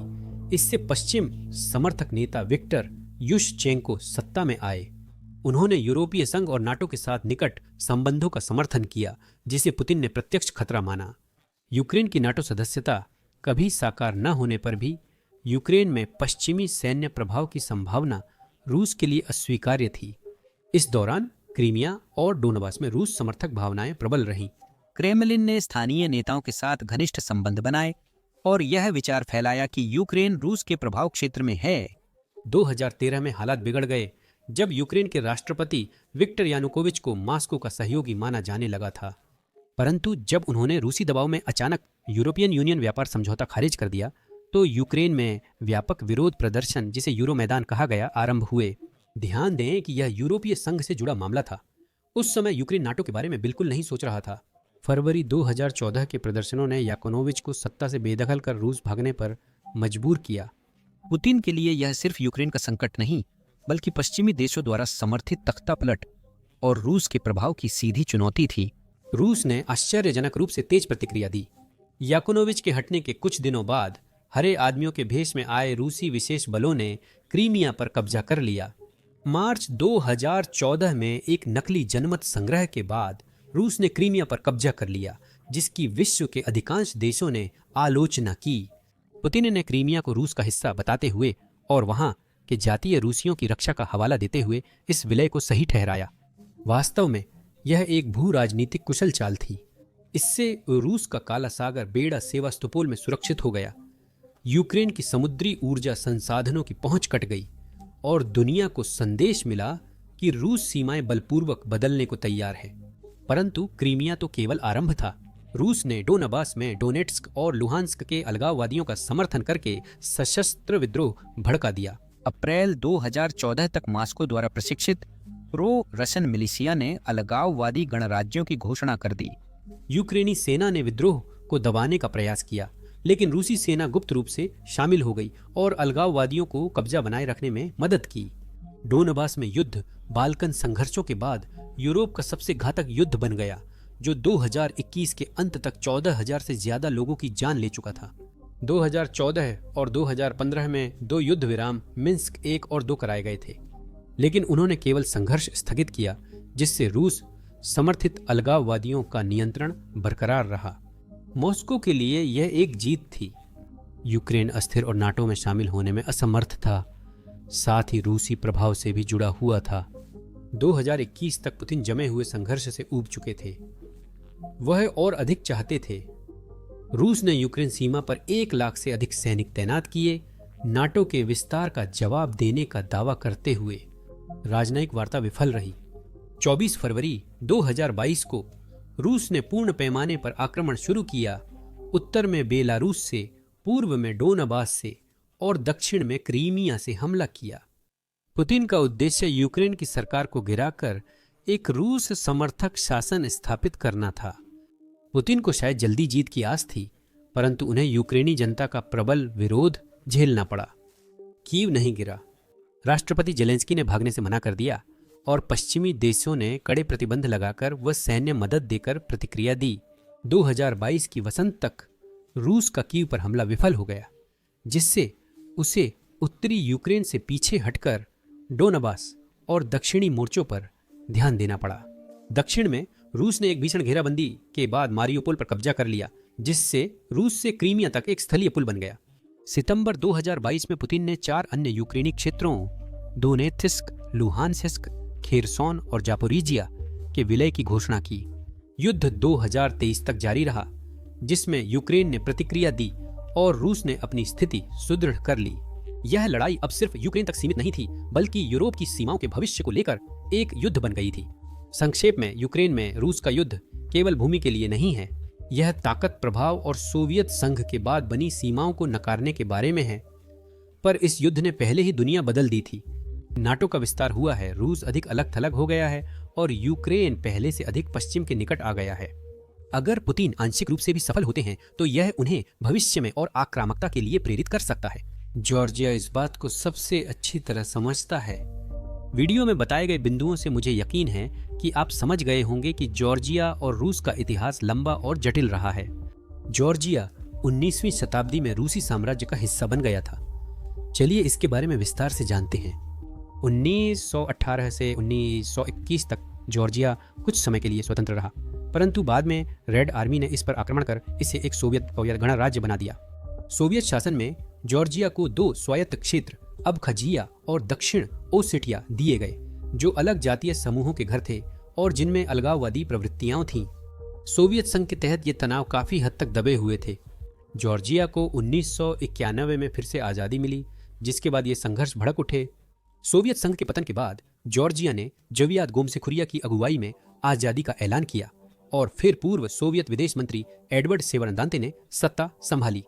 इससे पश्चिम समर्थक नेता विक्टर युशचेंको सत्ता में आए। उन्होंने यूरोपीय संघ और नाटो के साथ निकट संबंधों का समर्थन किया, जिसे पुतिन ने प्रत्यक्ष खतरा माना। यूक्रेन की नाटो सदस्यता कभी साकार न होने पर भी यूक्रेन में पश्चिमी सैन्य प्रभाव की संभावना रूस के लिए अस्वीकार्य थी। इस दौरान क्रीमिया और डोनबास में रूस समर्थक भावनाएं प्रबल रहीं। क्रेमलिन ने स्थानीय नेताओं के साथ घनिष्ठ संबंध बनाए और यह विचार फैलाया कि यूक्रेन रूस के प्रभाव क्षेत्र में है। 2013 में हालात बिगड़ गए, जब यूक्रेन के राष्ट्रपति विक्टर यानुकोविच को मॉस्को का सहयोगी माना जाने लगा था। परंतु जब उन्होंने रूसी दबाव में अचानक यूरोपियन यूनियन व्यापार समझौता खारिज कर दिया, तो यूक्रेन में व्यापक विरोध प्रदर्शन, जिसे यूरो मैदान कहा गया, आरंभ हुए। ध्यान दें कि यह यूरोपीय संघ से जुड़ा मामला था। उस समय यूक्रेन नाटो के बारे में बिल्कुल नहीं सोच रहा था। फरवरी 2014 के प्रदर्शनों ने याकोनोविच को सत्ता से बेदखल कर रूस भागने पर मजबूर किया। पुतिन के लिए यह सिर्फ यूक्रेन का संकट नहीं, बल्कि पश्चिमी देशों द्वारा समर्थित तख्तापलट और रूस के प्रभाव की सीधी चुनौती थी। रूस ने आश्चर्यजनक रूप से तेज प्रतिक्रिया दी। याकोनोविच के हटने के कुछ दिनों बाद हरे आदमियों के भेष में आए रूसी विशेष बलों ने क्रीमिया पर कब्जा कर लिया। मार्च 2014 में एक नकली जनमत संग्रह के बाद रूस ने क्रीमिया पर कब्जा कर लिया, जिसकी विश्व के अधिकांश देशों ने आलोचना की। पुतिन ने क्रीमिया को रूस का हिस्सा बताते हुए और वहां के जातीय रूसियों की रक्षा का हवाला देते हुए इस विलय को सही ठहराया। वास्तव में यह एक भू राजनीतिक कुशल चाल थी। इससे रूस का काला सागर बेड़ा सेवास्तोपोल में सुरक्षित हो गया। यूक्रेन की समुद्री ऊर्जा संसाधनों की पहुंच कट गई और दुनिया को संदेश मिला कि रूस सीमाएं बलपूर्वक बदलने को तैयार है। परंतु क्रीमिया तो केवल आरंभ था। रूस ने डोनबास में डोनेट्स्क और लुहांस्क के अलगाववादियों का समर्थन करके सशस्त्र विद्रोह भड़का दिया। अप्रैल 2014 तक मॉस्को द्वारा प्रशिक्षित प्रो रशियन मिलिशिया ने अलगाववादी गणराज्यों की घोषणा कर दी। यूक्रेनी सेना ने विद्रोह को दबाने का प्रयास किया, लेकिन रूसी सेना गुप्त रूप से शामिल हो गई और अलगाववादियों को कब्जा बनाए रखने में मदद की। डोनबास में युद्ध बाल्कन संघर्षों के बाद यूरोप का सबसे घातक युद्ध बन गया, जो 2021 के अंत तक 14,000 से ज्यादा लोगों की जान ले चुका था। 2014 और 2015 में 2 युद्ध विराम मिन्स्क 1 और 2 कराए गए थे, लेकिन उन्होंने केवल संघर्ष स्थगित किया, जिससे रूस समर्थित अलगाववादियों का नियंत्रण बरकरार रहा। मॉस्को के लिए यह एक जीत थी। यूक्रेन अस्थिर और नाटो में शामिल होने में असमर्थ था, साथ ही रूसी प्रभाव से भी जुड़ा हुआ था। 2021 तक पुतिन जमे हुए संघर्ष से ऊब चुके थे। वह और अधिक चाहते थे। रूस ने यूक्रेन सीमा पर 1 लाख से अधिक सैनिक तैनात किए, नाटो के विस्तार का जवाब देने का दावा करते हुए। राजनयिक वार्ता विफल रही। 24 फरवरी 2022 को रूस ने पूर्ण पैमाने पर आक्रमण शुरू किया। उत्तर में बेलारूस से, पूर्व में डोनबास से और दक्षिण में क्रीमिया से हमला किया। पुतिन का उद्देश्य यूक्रेन की सरकार को गिराकर एक रूस समर्थक शासन स्थापित करना था। पुतिन को शायद जल्दी जीत की आस थी, परंतु उन्हें यूक्रेनी जनता का प्रबल विरोध झेलना पड़ा। कीव नहीं गिरा। राष्ट्रपति जेलेंस्की ने भागने से मना कर दिया और पश्चिमी देशों ने कड़े प्रतिबंध लगाकर व सैन्य मदद देकर प्रतिक्रिया दी। 2022 की वसंत तक रूस का कीव पर हमला विफल हो गया, जिससे उसे उत्तरी यूक्रेन से पीछे हटकर डोनबास और दक्षिणी मोर्चों पर ध्यान देना पड़ा। दक्षिण में रूस ने एक भीषण घेराबंदी के बाद मारियोपोल पर कब्जा कर लिया, जिससे रूस से क्रीमिया तक एक स्थलीय पुल बन गया। सितंबर 2022 में पुतिन ने 4 अन्य यूक्रेनी क्षेत्रों दोनेत्स्क, लुहानस्क, खेरसोन और जापोरिजिया के विलय की घोषणा की। युद्ध 2023 तक जारी रहा, जिसमें यूक्रेन ने प्रतिक्रिया दी और रूस ने अपनी स्थिति सुदृढ़ कर ली। यह लड़ाई अब सिर्फ यूक्रेन तक सीमित नहीं थी, बल्कि यूरोप की सीमाओं के भविष्य को लेकर एक युद्ध बन गई थी। संक्षेप में, यूक्रेन में रूस का युद्ध केवल भूमि के लिए नहीं है, यह ताकत, प्रभाव और सोवियत संघ के बाद बनी सीमाओं को नकारने के बारे में है। पर इस युद्ध ने पहले ही दुनिया बदल दी थी। नाटो का विस्तार हुआ है, रूस अधिक अलग थलग हो गया है और यूक्रेन पहले से अधिक पश्चिम के निकट आ गया है। अगर पुतिन आंशिक रूप से भी सफल होते हैं तो यह उन्हें भविष्य में और आक्रामकता के लिए प्रेरित कर सकता है। जॉर्जिया इस बात को सबसे अच्छी तरह समझता है। वीडियो में बताए गए बिंदुओं से मुझे यकीन है कि आप समझ गए होंगे कि जॉर्जिया और रूस का इतिहास लंबा और जटिल रहा है। जॉर्जिया 19वीं शताब्दी में रूसी साम्राज्य का हिस्सा बन गया था। चलिए इसके बारे में विस्तार से जानते हैं। 1918 से 1921 तक जॉर्जिया कुछ समय के लिए स्वतंत्र रहा, परंतु बाद में रेड आर्मी ने इस पर आक्रमण कर इसे एक सोवियत गणराज्य बना दिया। सोवियत शासन में जॉर्जिया को 2 स्वायत्त क्षेत्र अबखाजिया और दक्षिण ओसेटिया दिए गए, जो अलग जातीय समूहों के घर थे और जिनमें अलगाववादी प्रवृत्तियां थीं। सोवियत संघ के तहत ये तनाव काफी हद तक दबे हुए थे। जॉर्जिया को 1991 में फिर से आज़ादी मिली, जिसके बाद ये संघर्ष भड़क उठे। सोवियत संघ के पतन के बाद जॉर्जिया ने जवियाद गोमसेखुरिया की अगुवाई में आज़ादी का ऐलान किया और फिर पूर्व सोवियत विदेश मंत्री एडवर्ड सेवरदांते ने सत्ता संभाली।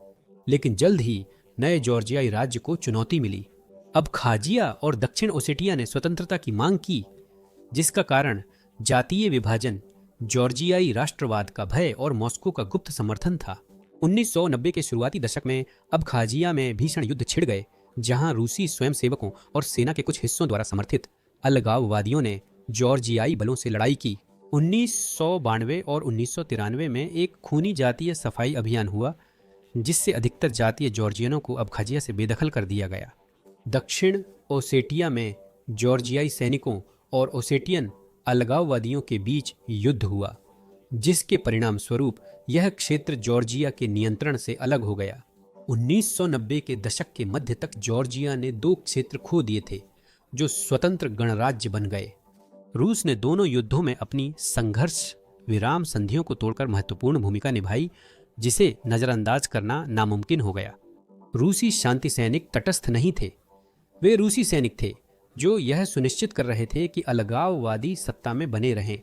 लेकिन जल्द ही नए जॉर्जियाई राज्य को चुनौती मिली। अबखाजिया और दक्षिण ओसेटिया ने स्वतंत्रता की मांग की, जिसका कारण जातीय विभाजन, जॉर्जियाई राष्ट्रवाद का भय और मॉस्को का गुप्त समर्थन था। 1990 के शुरुआती दशक में अबखाजिया में भीषण युद्ध छिड़ गए, जहां रूसी स्वयंसेवकों और सेना के कुछ हिस्सों द्वारा समर्थित अलगाववादियों ने जॉर्जियाई बलों से लड़ाई की। 1992 और 1993 में एक खूनी जातीय सफाई अभियान हुआ, जिससे अधिकतर जातीय जॉर्जियनों को अबखाजिया से बेदखल कर दिया गया। दक्षिण ओसेटिया में जॉर्जियाई सैनिकों और ओसेटियन अलगाववादियों के बीच युद्ध हुआ, जिसके परिणाम स्वरूप यह क्षेत्र जॉर्जिया के नियंत्रण से अलग हो गया। 1990 के दशक के मध्य तक जॉर्जिया ने 2 क्षेत्र खो दिए थे, जो स्वतंत्र गणराज्य बन गए। रूस ने दोनों युद्धों में अपनी संघर्ष विराम संधियों को तोड़कर महत्वपूर्ण भूमिका निभाई, जिसे नजरअंदाज करना नामुमकिन हो गया। रूसी शांति सैनिक तटस्थ नहीं थे। वे रूसी सैनिक थे जो यह सुनिश्चित कर रहे थे कि अलगाववादी सत्ता में बने रहें।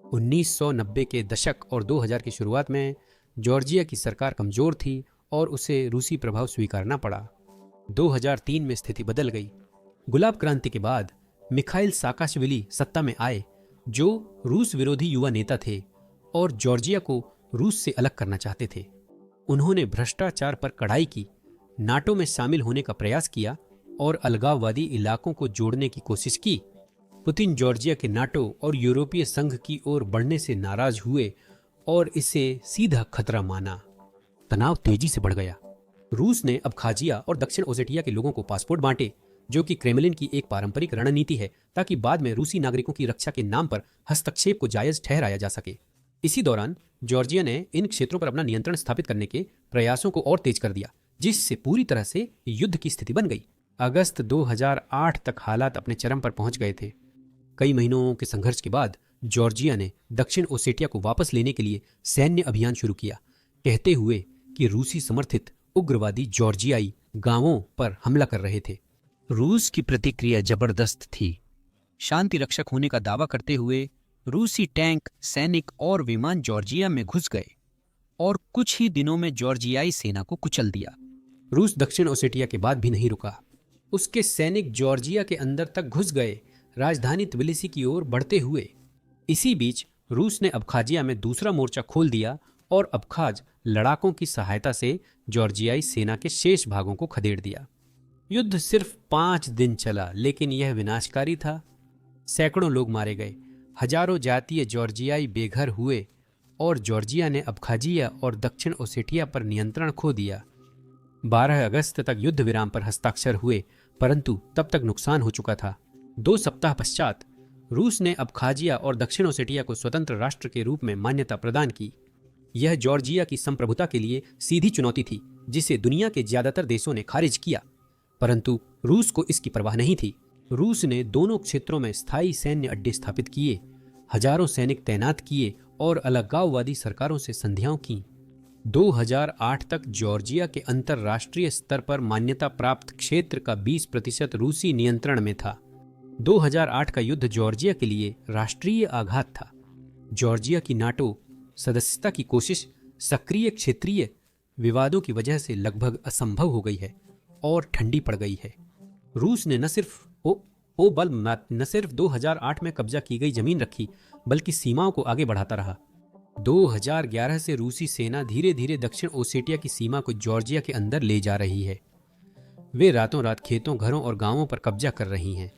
1990 के दशक और 2000 की शुरुआत में जॉर्जिया की सरकार कमजोर थी और उसे रूसी प्रभाव स्वीकारना पड़ा। 2003 में स्थिति बदल गई। गुलाब क्रांति के बाद मिखाइल साकाशविली सत्ता में आए, जो रूस विरोधी युवा नेता थे और जॉर्जिया को रूस से अलग करना चाहते थे। उन्होंने भ्रष्टाचार पर कड़ाई की, नाटो में शामिल होने का प्रयास किया और अलगाववादी इलाकों को जोड़ने की कोशिश की। पुतिन जॉर्जिया के नाटो और यूरोपीय संघ की ओर बढ़ने से नाराज हुए और इसे सीधा खतरा माना। तनाव तेजी से बढ़ गया। रूस ने अबखाजिया और दक्षिण ओसेटिया के लोगों को पासपोर्ट बांटे, जो कि क्रेमलिन की एक पारंपरिक रणनीति है, ताकि बाद में रूसी नागरिकों की रक्षा के नाम पर हस्तक्षेप को जायज ठहराया जा सके। इसी दौरान जॉर्जिया ने इन क्षेत्रों पर अपना नियंत्रण स्थापित करने के प्रयासों को और तेज कर दिया, जिससे पूरी तरह से युद्ध की स्थिति बन गई। अगस्त 2008 तक हालात अपने चरम पर पहुंच गए थे। कई महीनों के संघर्ष के बाद जॉर्जिया ने दक्षिण ओसेटिया को वापस लेने के लिए सैन्य अभियान शुरू किया, कहते हुए कि रूसी समर्थित उग्रवादी जॉर्जियाई गांवों पर हमला कर रहे थे। रूस की प्रतिक्रिया जबरदस्त थी। शांति रक्षक होने का दावा करते हुए रूसी टैंक, सैनिक और विमान जॉर्जिया में घुस गए और कुछ ही दिनों में जॉर्जियाई सेना को कुचल दिया। रूस दक्षिण ओसेटिया के बाद भी नहीं रुका। उसके सैनिक जॉर्जिया के अंदर तक घुस गए, राजधानी त्बिलिसी की ओर बढ़ते हुए। इसी बीच रूस ने अबखाजिया में दूसरा मोर्चा खोल दिया और अबखाज लड़ाकों की सहायता से जॉर्जियाई सेना के शेष भागों को खदेड़ दिया। युद्ध सिर्फ 5 दिन चला, लेकिन यह विनाशकारी था। सैकड़ों लोग मारे गए, हजारों जातीय जॉर्जियाई बेघर हुए और जॉर्जिया ने अबखाजिया और दक्षिण ओसेटिया पर नियंत्रण खो दिया। 12 अगस्त तक युद्ध विराम पर हस्ताक्षर हुए, परंतु तब तक नुकसान हो चुका था। 2 सप्ताह पश्चात रूस ने अबखाजिया और दक्षिण ओसेटिया को स्वतंत्र राष्ट्र के रूप में मान्यता प्रदान की। यह जॉर्जिया की संप्रभुता के लिए सीधी चुनौती थी, जिसे दुनिया के ज्यादातर देशों ने खारिज किया। परंतु रूस को इसकी परवाह नहीं थी। रूस ने दोनों क्षेत्रों में स्थायी सैन्य अड्डे स्थापित किए, हजारों सैनिक तैनात किए और अलगाववादी सरकारों से संधियां की। 2008 तक जॉर्जिया के अंतर्राष्ट्रीय स्तर पर मान्यता प्राप्त क्षेत्र का 20% रूसी नियंत्रण में था। 2008 का युद्ध जॉर्जिया के लिए राष्ट्रीय आघात था। जॉर्जिया की नाटो सदस्यता की कोशिश सक्रिय क्षेत्रीय विवादों की वजह से लगभग असंभव हो गई है और ठंडी पड़ गई है। रूस ने न सिर्फ 2008 में कब्जा की गई जमीन रखी, बल्कि सीमाओं को आगे बढ़ाता रहा। 2011 से रूसी सेना धीरे धीरे दक्षिण ओसेटिया की सीमा को जॉर्जिया के अंदर ले जा रही है। वे रातों रात खेतों, घरों और गांवों पर कब्जा कर रही हैं।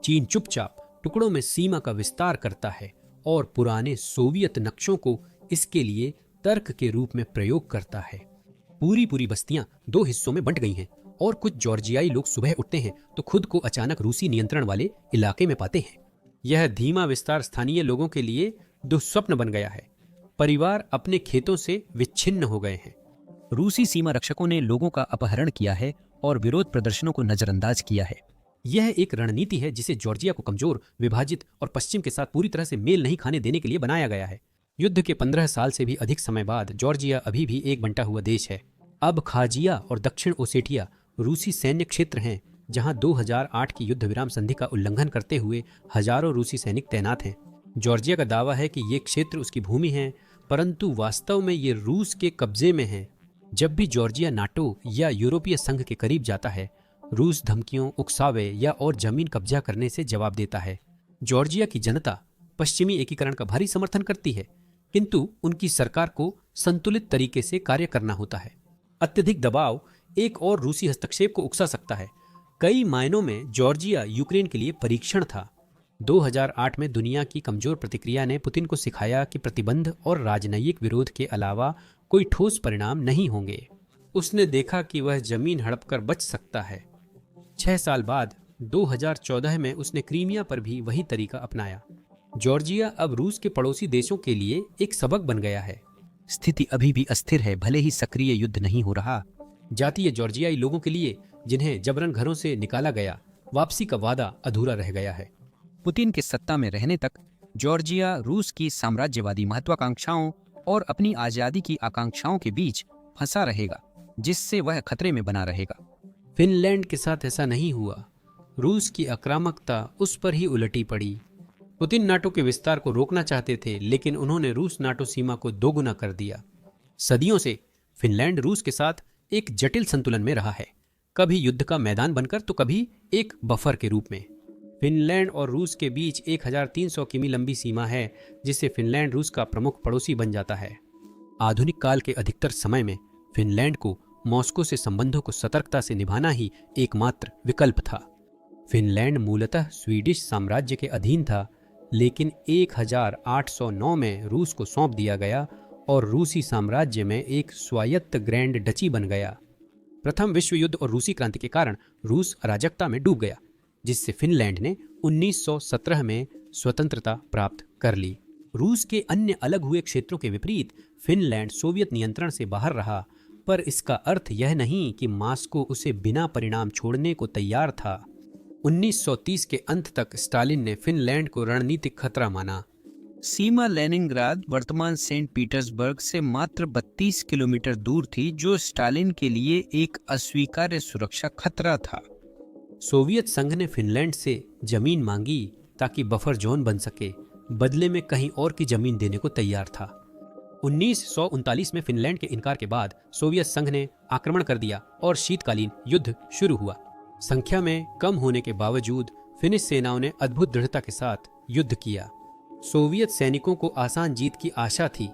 चीन चुपचाप टुकड़ों में सीमा का विस्तार करता है और पुराने सोवियत नक्शों को इसके लिए तर्क के रूप में प्रयोग करता है। पूरी बस्तियां 2 हिस्सों में बंट गई हैं और कुछ जॉर्जियाई लोग सुबह उठते हैं तो खुद को अचानक रूसी नियंत्रण वाले इलाके में पाते हैं। यह धीमा विस्तार स्थानीय लोगों के लिए दुस्वप्न बन गया है। परिवार अपने खेतों से विच्छिन्न हो गए हैं। रूसी सीमा रक्षकों ने लोगों का अपहरण किया है और विरोध प्रदर्शनों को नजरअंदाज किया है। यह एक रणनीति है जिसे जॉर्जिया को कमजोर, विभाजित और पश्चिम के साथ पूरी तरह से मेल नहीं खाने देने के लिए बनाया गया है। युद्ध के 15 साल से भी अधिक समय बाद जॉर्जिया अभी भी एक बंटा हुआ देश है। अब खाजिया और दक्षिण ओसेटिया रूसी सैन्य क्षेत्र हैं, जहां 2008 की युद्ध विराम संधि का उल्लंघन करते हुए हजारों रूसी सैनिक तैनात हैं। जॉर्जिया का दावा है कि ये क्षेत्र उसकी भूमि है, परंतु वास्तव में ये रूस के कब्जे में है। जब भी जॉर्जिया नाटो या यूरोपीय संघ के करीब जाता है, रूस धमकियों, उकसावे या और जमीन कब्जा करने से जवाब देता है। जॉर्जिया की जनता पश्चिमी एकीकरण का भारी समर्थन करती है, किंतु उनकी सरकार को संतुलित तरीके से कार्य करना होता है। अत्यधिक दबाव एक और रूसी हस्तक्षेप को उकसा सकता है। कई मायनों में जॉर्जिया यूक्रेन के लिए परीक्षण था। 2008 में दुनिया की कमजोर प्रतिक्रिया ने पुतिन को सिखाया कि प्रतिबंध और राजनयिक विरोध के अलावा कोई ठोस परिणाम नहीं होंगे। उसने देखा कि वह जमीन हड़प कर बच सकता है। 6 साल बाद 2014 में उसने क्रीमिया पर भी वही तरीका अपनाया। जॉर्जिया अब रूस के पड़ोसी देशों के लिए एक सबक बन गया है। स्थिति अभी भी अस्थिर है, भले ही सक्रिय युद्ध नहीं हो रहा। जातीय जॉर्जियाई लोगों के लिए, जिन्हें जबरन घरों से निकाला गया, वापसी का वादा अधूरा रह गया है। पुतिन के सत्ता में रहने तक जॉर्जिया रूस की साम्राज्यवादी महत्वाकांक्षाओं और अपनी आजादी की आकांक्षाओं के बीच फंसा रहेगा, जिससे वह खतरे में बना रहेगा। फिनलैंड के साथ ऐसा नहीं हुआ। रूस की आक्रामकता उस पर ही उलटी पड़ी। पुतिन नाटो के विस्तार को रोकना चाहते थे, लेकिन उन्होंने रूस नाटो सीमा को दोगुना कर दिया। सदियों से फिनलैंड रूस के साथ एक जटिल संतुलन में रहा है, कभी युद्ध का मैदान बनकर तो कभी एक बफर के रूप में। फिनलैंड और रूस के बीच 1300 किमी लंबी सीमा है, जिससे फिनलैंड रूस का प्रमुख पड़ोसी बन जाता है। आधुनिक काल के अधिकतर समय में फिनलैंड को मॉस्को से संबंधों को सतर्कता से निभाना ही एकमात्र विकल्प था। फिनलैंड मूलतः स्वीडिश साम्राज्य के अधीन था, लेकिन 1809 में रूस को सौंप दिया गया और रूसी साम्राज्य में एक स्वायत्त ग्रैंड डची बन गया। प्रथम विश्व युद्ध और रूसी क्रांति के कारण रूस अराजकता में डूब गया, जिससे फिनलैंड ने 1917 में स्वतंत्रता प्राप्त कर ली। रूस के अन्य अलग हुए क्षेत्रों के विपरीत फिनलैंड सोवियत नियंत्रण से बाहर रहा, पर इसका अर्थ यह नहीं कि मॉस्को उसे बिना परिणाम छोड़ने को तैयार था। 1930 के अंत तक स्टालिन ने फिनलैंड को रणनीतिक खतरा माना। सीमा लेनिनग्राद वर्तमान सेंट पीटर्सबर्ग से मात्र 32 किलोमीटर दूर थी, जो स्टालिन के लिए एक अस्वीकार्य सुरक्षा खतरा था। सोवियत संघ ने फिनलैंड से जमीन मांगी ताकि बफर जोन बन सके, बदले में कहीं और की जमीन देने को तैयार था। 1939 में फिनलैंड के इनकार के बाद सोवियत संघ ने आक्रमण कर दिया और शीतकालीन युद्ध शुरू हुआ। संख्या में कम होने के बावजूद फिनिश सेनाओं ने अद्भुत दृढ़ता के साथ युद्ध किया। सोवियत सैनिकों को आसान जीत की आशा थी,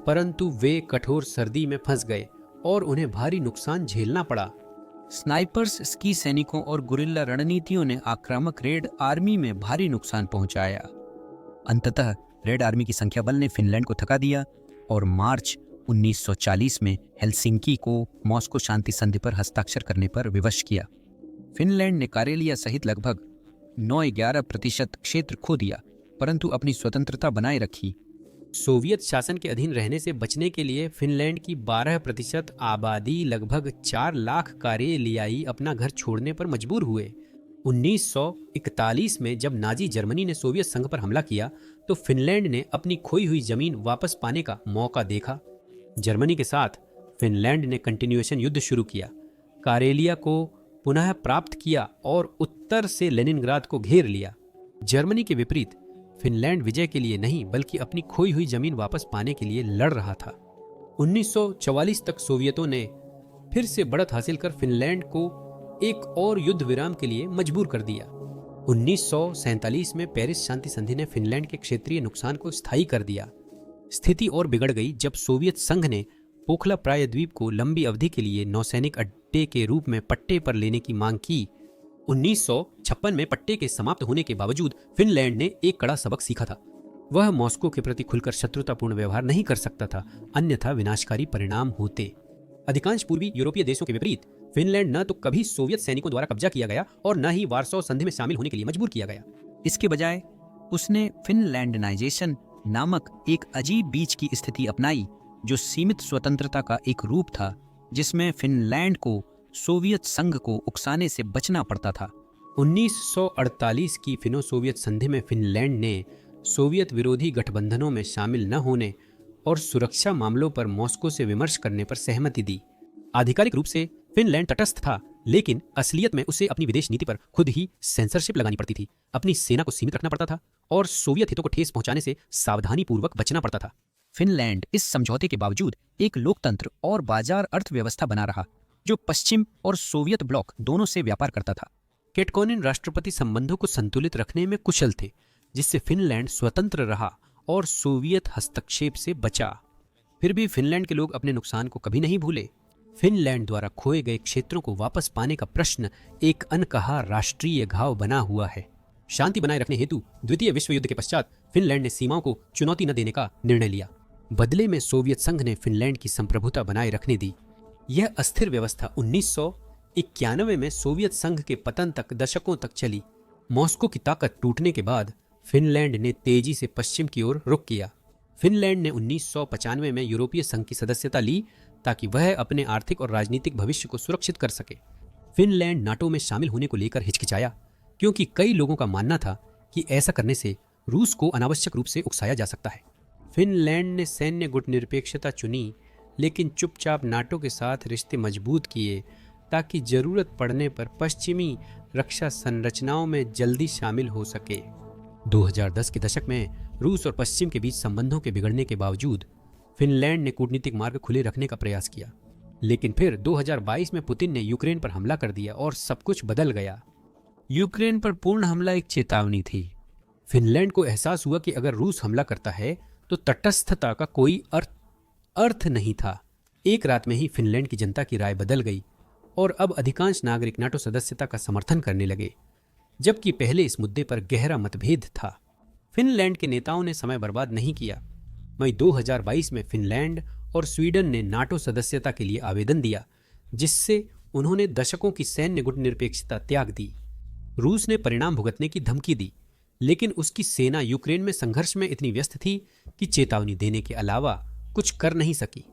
परंतु वे कठोर सर्दी में फंस गए और उन्हें भारी नुकसान झेलना पड़ा। स्नाइपर्स, स्की सैनिकों और गुरिल्ला रणनीतियों ने आक्रामक रेड आर्मी में भारी नुकसान पहुंचाया। अंततः रेड आर्मी की संख्या बल ने फिनलैंड को थका दिया और मार्च 1940 में हेलसिंकी को मॉस्को शांति संधि पर हस्ताक्षर करने पर विवश किया। फिनलैंड ने कारेलिया सहित लगभग 9-11% क्षेत्र खो दिया, परंतु अपनी स्वतंत्रता बनाए रखी। सोवियत शासन के अधीन रहने से बचने के लिए फिनलैंड की 12% आबादी लगभग 4 लाख कारेलियाई अपना घर छोड़ने पर मजबूर हुए। 1941 में जब नाजी जर्मनी ने सोवियत संघ पर हमला किया तो फिनलैंड ने अपनी खोई हुई जमीन वापस पाने का मौका देखा। जर्मनी के साथ फिनलैंड ने कंटिन्यूएशन युद्ध शुरू किया, कारेलिया को पुनः प्राप्त किया और उत्तर से लेनिनग्राद को घेर लिया। जर्मनी के विपरीत फिनलैंड विजय के लिए नहीं बल्कि अपनी खोई हुई जमीन वापस पाने के लिए लड़ रहा था। 1944 तक सोवियतों ने फिर से बढ़त हासिल कर फिनलैंड को एक और युद्ध विराम के लिए मजबूर कर दिया। 1947 में पेरिस शांति संधि ने फिनलैंड के क्षेत्रीय नुकसान को स्थायी कर दिया। स्थिति और बिगड़ गई जब सोवियत संघ ने पोखला प्रायद्वीप को लंबी अवधि के लिए नौसैनिक अड्डे के रूप में पट्टे पर लेने की मांग की। 1956 में पट्टे के समाप्त होने के बावजूद फिनलैंड ने एक कड़ा सबक सीखा था। वह मॉस्को के प्रति खुलकर शत्रुतापूर्ण व्यवहार नहीं कर सकता था, अन्यथा विनाशकारी परिणाम होते। अधिकांश पूर्वी यूरोपीय देशों के विपरीत फिनलैंड न तो कभी सोवियत सैनिकों द्वारा कब्जा किया गया और न ही वार्सो संधि में शामिल होने के लिए मजबूर किया गया। इसके बजाय उसने फिनलैंडनाइजेशन नामक एक अजीब बीच की स्थिति अपनाई, जो सीमित स्वतंत्रता का एक रूप था, जिसमें फिनलैंड को सोवियत संघ को उकसाने से बचना पड़ता था। 1948 की फिनो सोवियत संधि में फिनलैंड ने सोवियत विरोधी गठबंधनों में शामिल न होने और सुरक्षा मामलों पर मॉस्को से विमर्श करने पर सहमति दी। आधिकारिक रूप से फिनलैंड तटस्थ था, लेकिन असलियत में उसे अपनी विदेश नीति पर खुद ही सेंसरशिप लगानी पड़ती थी, अपनी सेना को सीमित रखना पड़ता था और सोवियत हितों को ठेस पहुंचाने से सावधानी पूर्वक बचना पड़ता था। फिनलैंड इस समझौते के बावजूद एक लोकतंत्र और बाजार अर्थव्यवस्था बना रहा, जो पश्चिम और सोवियत ब्लॉक दोनों से व्यापार करता था। केटकोनिन राष्ट्रपति संबंधों को संतुलित रखने में कुशल थे, जिससे फिनलैंड स्वतंत्र रहा और सोवियत हस्तक्षेप से बचा। फिर भी फिनलैंड के लोग अपने नुकसान को कभी नहीं भूले। फिनलैंड द्वारा खोए गए क्षेत्रों को वापस पाने का प्रश्न एक अनकहा राष्ट्रीय घाव बना हुआ है। शांति बनाए रखने हेतु द्वितीय विश्व युद्ध के पश्चात फिनलैंड ने सीमाओं को चुनौती न देने का निर्णय लिया। बदले में सोवियत संघ ने फिनलैंड की संप्रभुता बनाए रखने दी। यह अस्थिर व्यवस्था 1991 में सोवियत संघ के पतन तक दशकों तक चली। मॉस्को की ताकत टूटने के बाद फिनलैंड ने तेजी से पश्चिम की ओर रुख किया। फिनलैंड ने 1995 में यूरोपीय संघ की सदस्यता ली ताकि वह अपने आर्थिक और राजनीतिक भविष्य को सुरक्षित कर सके। फिनलैंड नाटो में शामिल होने को लेकर हिचकिचाया, क्योंकि कई लोगों का मानना था कि ऐसा करने से रूस को अनावश्यक रूप से उकसाया जा सकता है। फिनलैंड ने सैन्य गुटनिरपेक्षता चुनी, लेकिन चुपचाप नाटो के साथ रिश्ते मजबूत किए ताकि जरूरत पड़ने पर पश्चिमी रक्षा संरचनाओं में जल्दी शामिल हो सके। 2010 के दशक में रूस और पश्चिम के बीच संबंधों के बिगड़ने के बावजूद फिनलैंड ने कूटनीतिक मार्ग खुले रखने का प्रयास किया, लेकिन फिर 2022 में पुतिन ने यूक्रेन पर हमला कर दिया और सब कुछ बदल गया। यूक्रेन पर पूर्ण हमला एक चेतावनी थी। फिनलैंड को एहसास हुआ कि अगर रूस हमला करता है तो तटस्थता का कोई अर्थ नहीं था। एक रात में ही फिनलैंड की जनता की राय बदल गई और अब अधिकांश नागरिक नाटो सदस्यता का समर्थन करने लगे, जबकि पहले इस मुद्दे पर गहरा मतभेद था। फिनलैंड के नेताओं ने समय बर्बाद नहीं किया। मई 2022 में फिनलैंड और स्वीडन ने नाटो सदस्यता के लिए आवेदन दिया, जिससे उन्होंने दशकों की सैन्य गुटनिरपेक्षता त्याग दी। रूस ने परिणाम भुगतने की धमकी दी, लेकिन उसकी सेना यूक्रेन में संघर्ष में इतनी व्यस्त थी कि चेतावनी देने के अलावा कुछ कर नहीं सकी।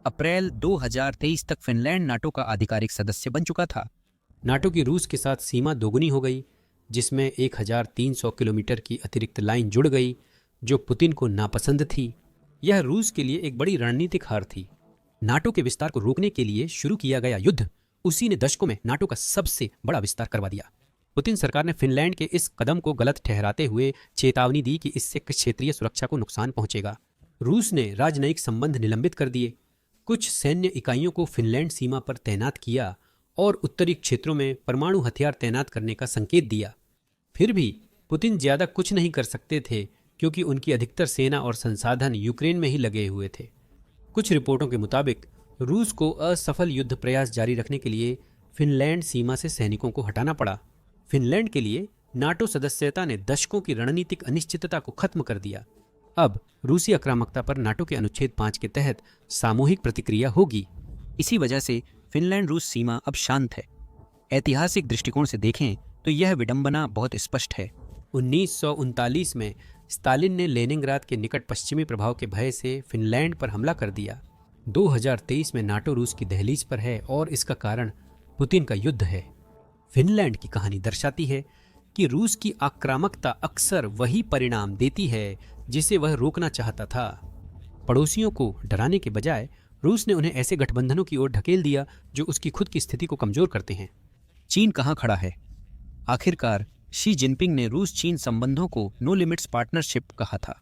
अप्रैल 2023 तक फिनलैंड नाटो का आधिकारिक सदस्य बन चुका था। नाटो की रूस के साथ सीमा दोगुनी हो गई, जिसमें 1300 किलोमीटर की अतिरिक्त लाइन जुड़ गई, जो पुतिन को नापसंद थी। यह रूस के लिए एक बड़ी रणनीतिक हार थी। नाटो के विस्तार को रोकने के लिए शुरू किया गया युद्ध उसी ने दशकों में नाटो का सबसे बड़ा विस्तार करवा दिया। पुतिन सरकार ने फिनलैंड के इस कदम को गलत ठहराते हुए चेतावनी दी कि इससे क्षेत्रीय सुरक्षा को नुकसान पहुंचेगा। रूस ने राजनयिक संबंध निलंबित कर दिए, कुछ सैन्य इकाइयों को फिनलैंड सीमा पर तैनात किया और उत्तरी क्षेत्रों में परमाणु हथियार तैनात करने का संकेत दिया। फिर भी पुतिन ज्यादा कुछ नहीं कर सकते थे, क्योंकि उनकी अधिकतर सेना और संसाधन यूक्रेन में ही लगे हुए थे। कुछ रिपोर्टों के मुताबिक रूस को असफल युद्ध प्रयास जारी रखने के लिए फिनलैंड सीमा से सैनिकों को हटाना पड़ा। फिनलैंड के लिए नाटो सदस्यता ने दशकों की रणनीतिक अनिश्चितता को खत्म कर दिया। अब रूसी आक्रामकता पर नाटो के अनुच्छेद 5 के तहत सामूहिक प्रतिक्रिया होगी। इसी वजह से फिनलैंड रूस सीमा अब शांत है। ऐतिहासिक दृष्टिकोण से देखें तो यह विडंबना बहुत स्पष्ट है। 1939 में स्टालिन ने लेनिनग्राद के निकट पश्चिमी प्रभाव के भय से फिनलैंड पर हमला कर दिया। 2023 में नाटो रूस की दहलीज पर है और इसका कारण पुतिन का युद्ध है। फिनलैंड की कहानी दर्शाती है कि रूस की आक्रामकता अक्सर वही परिणाम देती है जिसे वह रोकना चाहता था। पड़ोसियों को डराने के बजाय रूस ने उन्हें ऐसे गठबंधनों की ओर ढकेल दिया जो उसकी खुद की स्थिति को कमजोर करते हैं। चीन कहाँ खड़ा है? आखिरकार शी जिनपिंग ने रूस चीन संबंधों को नो लिमिट्स पार्टनरशिप कहा था।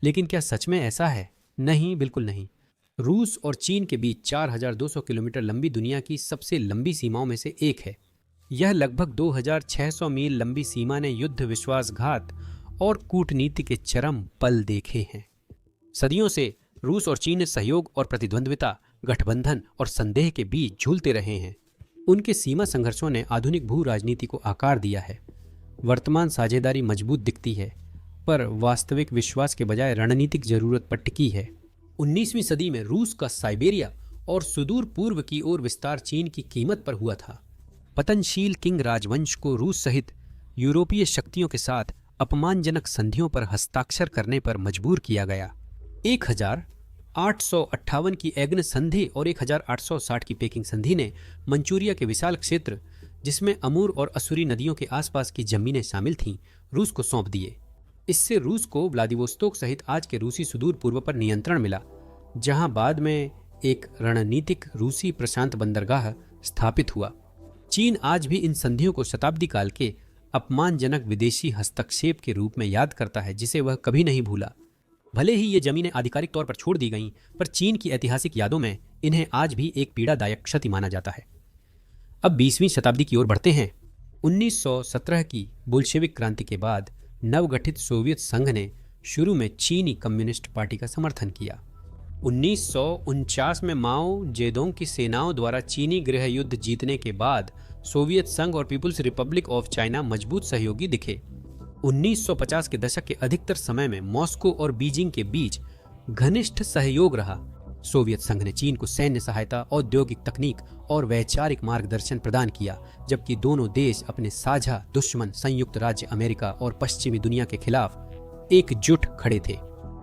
लेकिन क्या सच में ऐसा है? नहीं, बिल्कुल नहीं। रूस और चीन के बीच 4200 किलोमीटर लंबी दुनिया की सबसे लंबी सीमाओं में से एक है। यह लगभग 2600 मील लंबी सीमा ने युद्ध, विश्वासघात और कूटनीति के चरम पल देखे हैं। सदियों से रूस और चीन ने सहयोग और प्रतिद्वंद्विता, गठबंधन और संदेह के बीच झूलते रहे हैं। उनके सीमा संघर्षों ने आधुनिक भू राजनीति को आकार दिया है। वर्तमान साझेदारी मजबूत दिखती है, पर वास्तविक विश्वास के बजाय रणनीतिक जरूरत पर टिकी है। 19वीं सदी में रूस का साइबेरिया और सुदूर पूर्व की ओर विस्तार चीन की कीमत पर हुआ था। पतनशील किंग राजवंश को रूस सहित यूरोपीय शक्तियों के साथ अपमानजनक संधियों पर हस्ताक्षर करने पर मजबूर किया गया। 1858 की एग्न संधि और 1860 की पेकिंग संधि ने मंचूरिया के विशाल क्षेत्र, जिसमें अमूर और असुरी नदियों के आसपास की जमीनें शामिल थीं, रूस को सौंप दिए। इससे रूस को व्लादिवोस्तोक सहित आज के रूसी सुदूर पूर्व पर नियंत्रण मिला, जहां बाद में एक रणनीतिक रूसी प्रशांत बंदरगाह स्थापित हुआ। चीन आज भी इन संधियों को शताब्दी काल के अपमानजनक विदेशी हस्तक्षेप के रूप में याद करता है, जिसे वह कभी नहीं भूला। भले ही ये जमीनें आधिकारिक तौर पर छोड़ दी गईं, पर चीन की ऐतिहासिक यादों में इन्हें आज भी एक पीड़ादायक क्षति माना जाता है। अब 20वीं शताब्दी की ओर बढ़ते हैं। 1917 की बोल्शेविक क्रांति के बाद नवगठित सोवियत संघ ने शुरू में चीनी कम्युनिस्ट पार्टी का समर्थन किया। 1949 में माओ जेडोंग की सेनाओं द्वारा चीनी गृह युद्ध जीतने के बाद सोवियत संघ और पीपुल्स रिपब्लिक ऑफ चाइना मजबूत सहयोगी दिखे। 1950 के दशक के अधिकतर समय में मॉस्को और बीजिंग के बीच घनिष्ठ सहयोग रहा। सोवियत संघ ने चीन को सैन्य सहायता, औद्योगिक तकनीक और वैचारिक मार्गदर्शन प्रदान किया, जबकि दोनों देश अपने साझा दुश्मन संयुक्त राज्य अमेरिका और पश्चिमी दुनिया के खिलाफ एकजुट खड़े थे।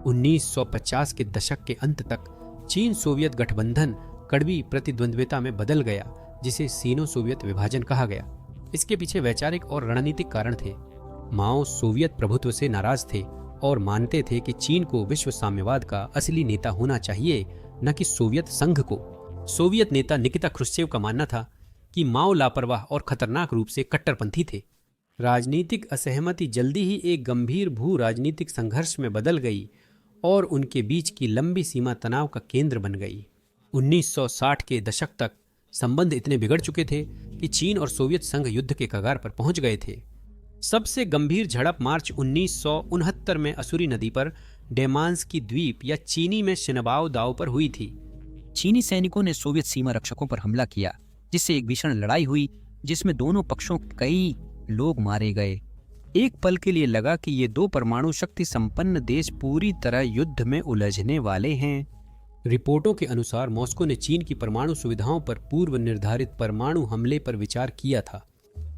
1950 के दशक के अंत तक चीन सोवियत गठबंधन कड़वी प्रतिद्वंद्विता में बदल गया, जिसे सीनो सोवियत विभाजन कहा गया। इसके पीछे वैचारिक और रणनीतिक कारण थे। माओ सोवियत प्रभुत्व से नाराज थे और मानते थे कि चीन को विश्व साम्यवाद का असली नेता होना चाहिए, न कि सोवियत संघ को। सोवियत नेता निकिता क्रुश्चेव का मानना था कि माओ लापरवाह और खतरनाक रूप से कट्टरपंथी थे। राजनीतिक असहमति जल्दी ही एक गंभीर भू राजनीतिक संघर्ष में बदल गई और उनके बीच की लंबी सीमा तनाव का केंद्र बन गई। 1960 के दशक तक संबंध इतने बिगड़ चुके थे कि चीन और सोवियत संघ युद्ध के कगार पर पहुंच गए थे। सबसे गंभीर झड़प मार्च 1969 में असुरी नदी पर डेमांस्की द्वीप या चीनी में शिनबाओ दाव पर हुई थी। चीनी सैनिकों ने सोवियत सीमा रक्षकों पर हमला किया, जिससे एक भीषण लड़ाई हुई, जिसमें दोनों पक्षों कई लोग मारे गए। एक पल के लिए लगा कि ये दो परमाणु शक्ति संपन्न देश पूरी तरह युद्ध में उलझने वाले हैं। रिपोर्टों के अनुसार मॉस्को ने चीन की परमाणु सुविधाओं पर पूर्व निर्धारित परमाणु हमले पर विचार किया था।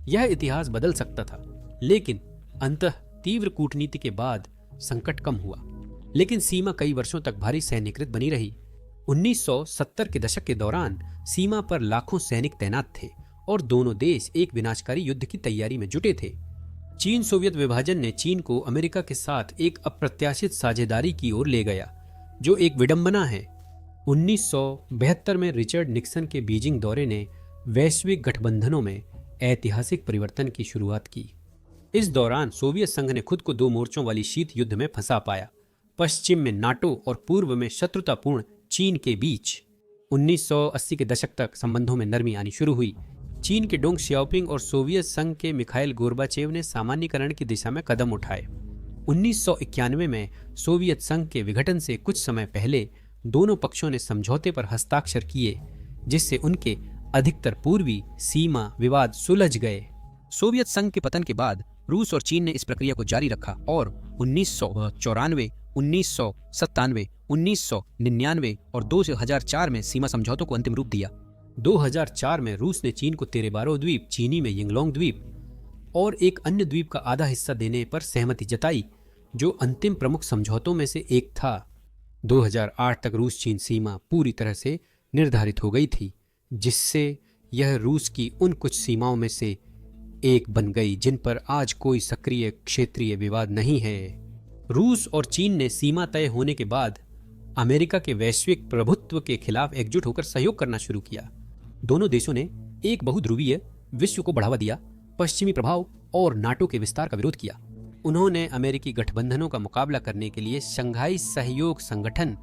यह इतिहास बदल सकता था, लेकिन अंततः तीव्र कूटनीति के बाद संकट कम हुआ, लेकिन सीमा कई वर्षों तक भारी सैन्यकृत बनी रही। 1970 के दशक के दौरान सीमा पर लाखों सैनिक तैनात थे और दोनों देश एक विनाशकारी युद्ध की तैयारी में जुटे थे। चीन सोवियत विभाजन ने चीन को अमेरिका के साथ एक अप्रत्याशित साझेदारी की ओर ले गया, जो एक विडंबना है। 1972 में रिचर्ड निक्सन के बीजिंग दौरे ने वैश्विक गठबंधनों में ऐतिहासिक परिवर्तन की शुरुआत की। इस दौरान सोवियत संघ ने खुद को दो मोर्चों वाली शीत युद्ध में फंसा पाया, पश्चिम में नाटो और पूर्व में शत्रुतापूर्ण चीन के बीच। 1980 के दशक तक संबंधों में नरमी आनी शुरू हुई। चीन के डोंग श्याओपिंग और सोवियत संघ के मिखाइल गोर्बाचेव ने सामान्यीकरण की दिशा में कदम उठाए। 1991 में सोवियत संघ के विघटन से कुछ समय पहले दोनों पक्षों ने समझौते पर हस्ताक्षर किए, जिससे उनके अधिकतर पूर्वी सीमा विवाद सुलझ गए। सोवियत संघ के पतन के बाद रूस और चीन ने इस प्रक्रिया को जारी रखा और 1994, 1997, 1999 और 2004 में सीमा समझौतों को अंतिम रूप दिया। 2004 में रूस ने चीन को तेरेबारो द्वीप, चीनी में यिंगलोंग द्वीप और एक अन्य द्वीप का आधा हिस्सा देने पर सहमति जताई, जो अंतिम प्रमुख समझौतों में से एक था। 2008 तक रूस चीन सीमा पूरी तरह से निर्धारित हो गई थी, जिससे यह रूस की उन कुछ सीमाओं में से एक बन गई जिन पर आज कोई सक्रिय क्षेत्रीय विवाद नहीं है। रूस और चीन ने सीमा तय होने के बाद अमेरिका के वैश्विक प्रभुत्व के खिलाफ एकजुट होकर सहयोग करना शुरू किया। दोनों देशों ने एक बहुध्रुवीय विश्व को बढ़ावा दिया, पश्चिमी प्रभाव और नाटो के विस्तार का विरोध किया। उन्होंने अमेरिकी गठबंधनों का मुकाबला करने के लिए शंघाई सहयोग संगठन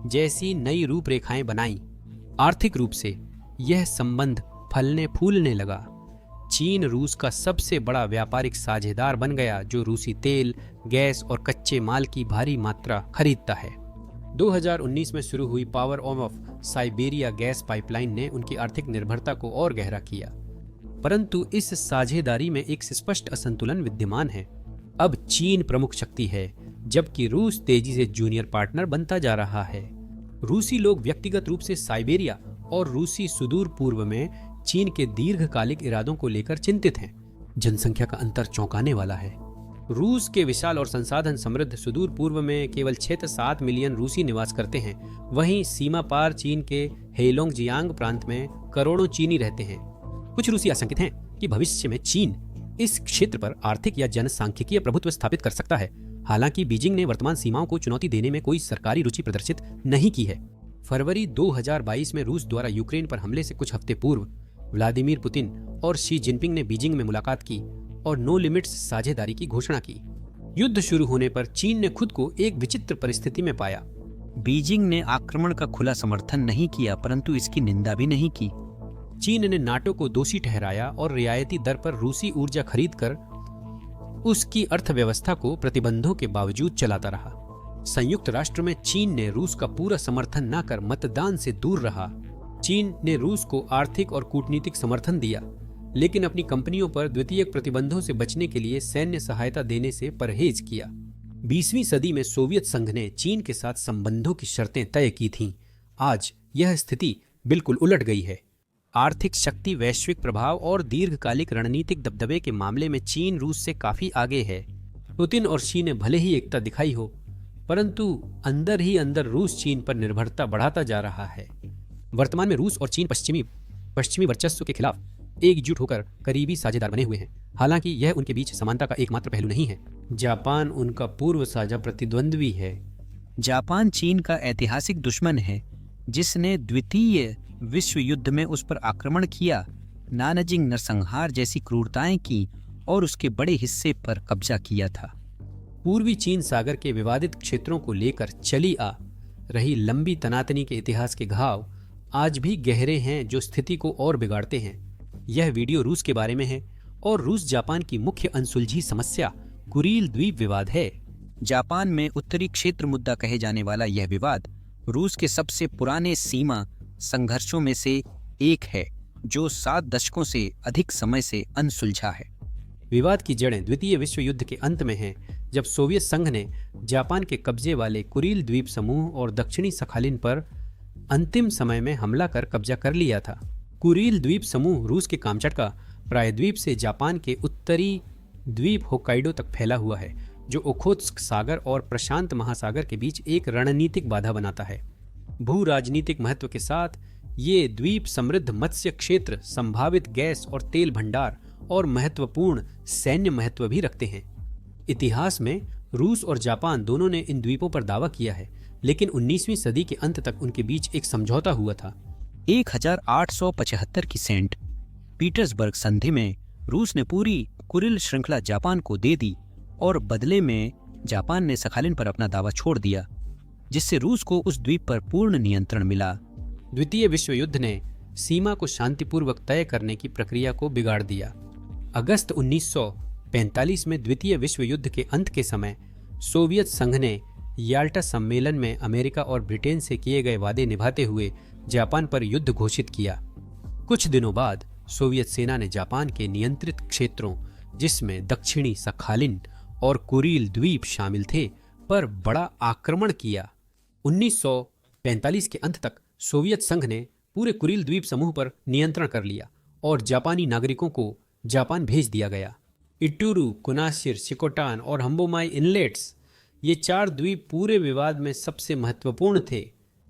जैसी नई रूपरेखाएं बनाई। आर्थिक रूप से यह संबंध फलने फूलने लगा। चीन रूस का सबसे बड़ा व्यापारिक साझेदार बन गया, जो रूसी तेल, गैस और कच्चे माल की भारी मात्रा खरीदता है। 2019 में शुरू हुई power of Siberia gas pipeline ने उनकी आर्थिक निर्भरता को और गहरा किया, परंतु इस साझेदारी में एक स्पष्ट असंतुलन विद्यमान है। अब चीन प्रमुख शक्ति है, जबकि रूस तेजी से जूनियर पार्टनर बनता जा रहा है। रूसी लोग व्यक्तिगत रूप से साइबेरिया और रूसी सुदूर पूर्व में चीन के दीर्घकालिक इरादों को लेकर चिंतित हैं। जनसंख्या का अंतर चौंकाने वाला है। रूस के विशाल और संसाधन समृद्ध सुदूर पूर्व में केवल 6 से 7 मिलियन रूसी निवास करते हैं। वहीं सीमा पार चीन के हेलोंगजियांग प्रांत में करोड़ों चीनी रहते हैं। कुछ रूसी आशंकित हैं कि भविष्य में चीन इस क्षेत्र पर आर्थिक या जनसांख्यिकीय प्रभुत्व स्थापित कर सकता है। हालांकि बीजिंग ने वर्तमान सीमाओं को चुनौती देने में कोई सरकारी रुचि प्रदर्शित नहीं की है। फरवरी 2022 में रूस द्वारा यूक्रेन पर हमले से कुछ हफ्ते पूर्व व्लादिमीर पुतिन और शी जिनपिंग ने बीजिंग में मुलाकात की और नो लिमिट्स साझेदारी की घोषणा की। युद्ध शुरू होने पर चीन ने खुद को एक विचित्र परिस्थिति में पाया। बीजिंग ने आक्रमण का खुला समर्थन नहीं किया, परंतु इसकी निंदा भी नहीं की। चीन ने नाटो को दोषी ठहराया और रियायती दर पर रूसी ऊर्जा खरीदकर उसकी अर्थव्यवस्था को प्रतिबंधों के बावजूद चलाता रहा। संयुक्त राष्ट्र में चीन ने रूस का पूरा समर्थन न कर मतदान से दूर रहा। चीन ने रूस को आर्थिक और कूटनीतिक समर्थन दिया, लेकिन अपनी कंपनियों पर द्वितीयक प्रतिबंधों से बचने के लिए सैन्य सहायता देने से परहेज किया। 20वीं सदी में सोवियत संघ ने चीन के साथ संबंधों की शर्तें तय की थीं। आज यह स्थिति बिल्कुल उलट गई है। आर्थिक शक्ति, वैश्विक प्रभाव और दीर्घकालिक रणनीतिक दबदबे के मामले में चीन रूस से काफी आगे है। पुतिन और शी ने भले ही एकता दिखाई हो, परंतु अंदर ही अंदर रूस चीन पर निर्भरता बढ़ाता जा रहा है। वर्तमान में रूस और चीन पश्चिमी वर्चस्व के खिलाफ एकजुट होकर करीबी साझेदार बने हुए हैं। हालांकि यह उनके बीच समानता का एकमात्र पहलू नहीं है। जापान उनका पूर्व साझा प्रतिद्वंद्वी है। जापान चीन का ऐतिहासिक दुश्मन है, जिसने द्वितीय विश्व युद्ध में उस पर आक्रमण किया, नानजिंग नरसंहार जैसी क्रूरताएं की और उसके बड़े हिस्से पर कब्जा किया था। पूर्वी चीन सागर के विवादित क्षेत्रों को लेकर चली आ रही लंबी तनातनी के इतिहास के घाव आज भी गहरे हैं, जो स्थिति को और बिगाड़ते हैं। यह वीडियो रूस के बारे में है और रूस जापान की मुख्य अनसुलझी समस्या कुरील द्वीप विवाद है। जापान में उत्तरी क्षेत्र मुद्दा कहे जाने वाला यह विवाद रूस के सबसे पुराने सीमा संघर्षों में से एक है, जो 7 दशकों से अधिक समय से अनसुलझा है। विवाद की जड़ें द्वितीय विश्व युद्ध के अंत में हैं, जब सोवियत संघ ने जापान के कब्जे वाले कुरील द्वीप समूह और दक्षिणी सखालिन पर अंतिम समय में हमला कर कब्जा कर लिया था। कुरील द्वीप समूह रूस के कामचटका प्रायद्वीप से जापान के उत्तरी द्वीप होक्काइडो तक फैला हुआ है, जो ओखोत्स्क सागर और प्रशांत महासागर के बीच एक रणनीतिक बाधा बनाता है। भू राजनीतिक महत्व के साथ ये द्वीप समृद्ध मत्स्य क्षेत्र, संभावित गैस और तेल भंडार और महत्वपूर्ण सैन्य महत्व भी रखते हैं। इतिहास में रूस और जापान दोनों ने इन द्वीपों पर दावा किया है, लेकिन 19वीं सदी के अंत तक उनके बीच एक समझौता हुआ था। 1875 की सेंट पीटर्सबर्ग संधि में रूस ने पूरी कुरिल श्रृंखला जापान को दे दी और बदले में जापान ने सखालिन पर अपना दावा छोड़ दिया, जिससे रूस को उस द्वीप पर पूर्ण नियंत्रण मिला। द्वितीय विश्व युद्ध ने सीमा को शांतिपूर्वक तय करने की प्रक्रिया को बिगाड़ दिया। अगस्त 1945 में द्वितीय विश्व युद्ध के अंत के समय सोवियत संघ ने याल्टा सम्मेलन में अमेरिका और ब्रिटेन से किए गए वादे निभाते हुए जापान पर युद्ध घोषित किया। कुछ दिनों बाद सोवियत सेना ने जापान के नियंत्रित क्षेत्रों, जिसमें दक्षिणी सखालिन और कुरील द्वीप शामिल थे, पर बड़ा आक्रमण किया। 1945 के अंत तक सोवियत संघ ने पूरे कुरील द्वीप समूह पर नियंत्रण कर लिया और जापानी नागरिकों को जापान भेज दिया गया। इटूरू, कुनाशिर, शिकोटान और हम्बोमाई इनलेट्स ये 4 द्वीप पूरे विवाद में सबसे महत्वपूर्ण थे।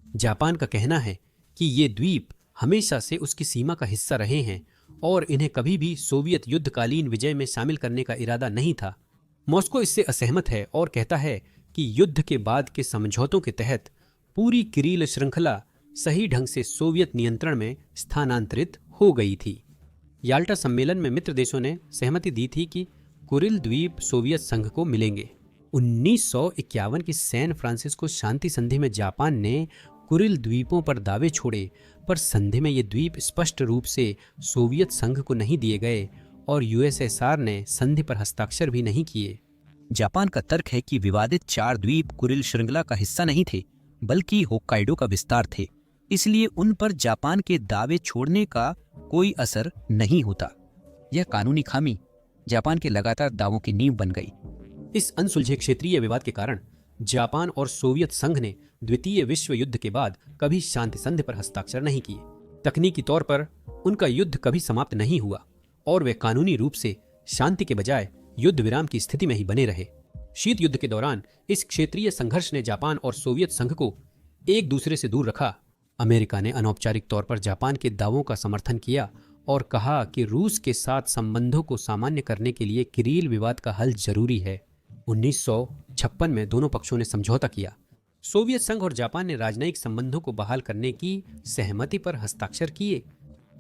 जापान का कहना है कि ये द्वीप हमेशा से उसकी सीमा का हिस्सा रहे हैं और इन्हें कभी भी सोवियत युद्धकालीन विजय में शामिल करने का इरादा नहीं था। मॉस्को इससे असहमत है और कहता है कि युद्ध के बाद के समझौतों के तहत पूरी किरील श्रृंखला सही ढंग से सोवियत नियंत्रण में स्थानांतरित हो गई थी। याल्टा सम्मेलन में मित्र देशों ने सहमति दी थी कि कुरिल द्वीप सोवियत संघ को मिलेंगे। 1951 की सैन फ्रांसिस्को शांति संधि में जापान ने कुरिल द्वीपों पर दावे छोड़े, पर संधि में ये द्वीप स्पष्ट रूप से सोवियत संघ को नहीं दिए गए और यूएसएसआर ने संधि पर हस्ताक्षर भी नहीं किए। जापान का तर्क है कि विवादित 4 द्वीप कुरिल श्रृंखला का हिस्सा नहीं थे, बल्कि होक्काइडो का विस्तार थे, इसलिए उन पर जापान के दावे छोड़ने का कोई असर नहीं होता। यह कानूनी खामी जापान के लगातार दावों की नींव बन गई। इस अनसुलझे क्षेत्रीय विवाद के कारण जापान और सोवियत संघ ने द्वितीय विश्व युद्ध के बाद कभी शांति संधि पर हस्ताक्षर नहीं किए। तकनीकी तौर पर उनका युद्ध कभी समाप्त नहीं हुआ और वे कानूनी रूप से शांति के बजाय युद्ध विराम की स्थिति में ही बने रहे। शीत युद्ध के दौरान इस क्षेत्रीय संघर्ष ने जापान और सोवियत संघ को एक दूसरे से दूर रखा। अमेरिका ने अनौपचारिक तौर पर जापान के दावों का समर्थन किया और कहा कि रूस के साथ संबंधों को सामान्य करने के लिए किरील विवाद का हल जरूरी है। 1956 में दोनों पक्षों ने समझौता किया। सोवियत संघ और जापान ने राजनयिक संबंधों को बहाल करने की सहमति पर हस्ताक्षर किए।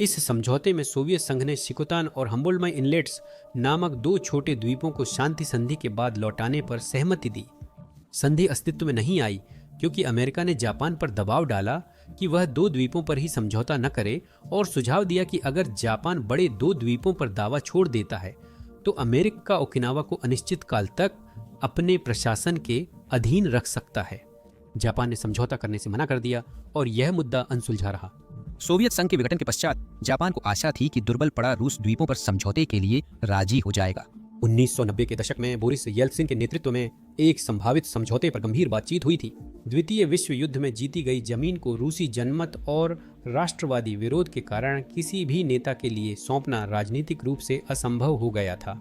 इस समझौते में सोवियत संघ ने शिकोतान और हम्बोल्टमाई इनलेट्स नामक 2 छोटे द्वीपों को शांति संधि के बाद लौटाने पर सहमति दी। संधि अस्तित्व में नहीं आई क्योंकि अमेरिका ने जापान पर दबाव डाला कि वह 2 द्वीपों पर ही समझौता न करे और सुझाव दिया कि अगर जापान बड़े 2 द्वीपों पर दावा छोड़ देता है तो अमेरिका ओकिनावा को अनिश्चित काल तक अपने प्रशासन के अधीन रख सकता है। जापान ने समझौता करने से मना कर दिया और यह मुद्दा अनसुलझा रहा। सोवियत संघ के विघटन के पश्चात जापान को आशा थी कि दुर्बल पड़ा रूस द्वीपों पर समझौते के लिए राजी हो जाएगा। 1990 के दशक में बोरिस येल्त्सिन के नेतृत्व में एक संभावित समझौते पर गंभीर बातचीत हुई थी। द्वितीय विश्व युद्ध में जीती गई जमीन को रूसी जनमत और राष्ट्रवादी विरोध के कारण किसी भी नेता के लिए सौंपना राजनीतिक रूप से असंभव हो गया था।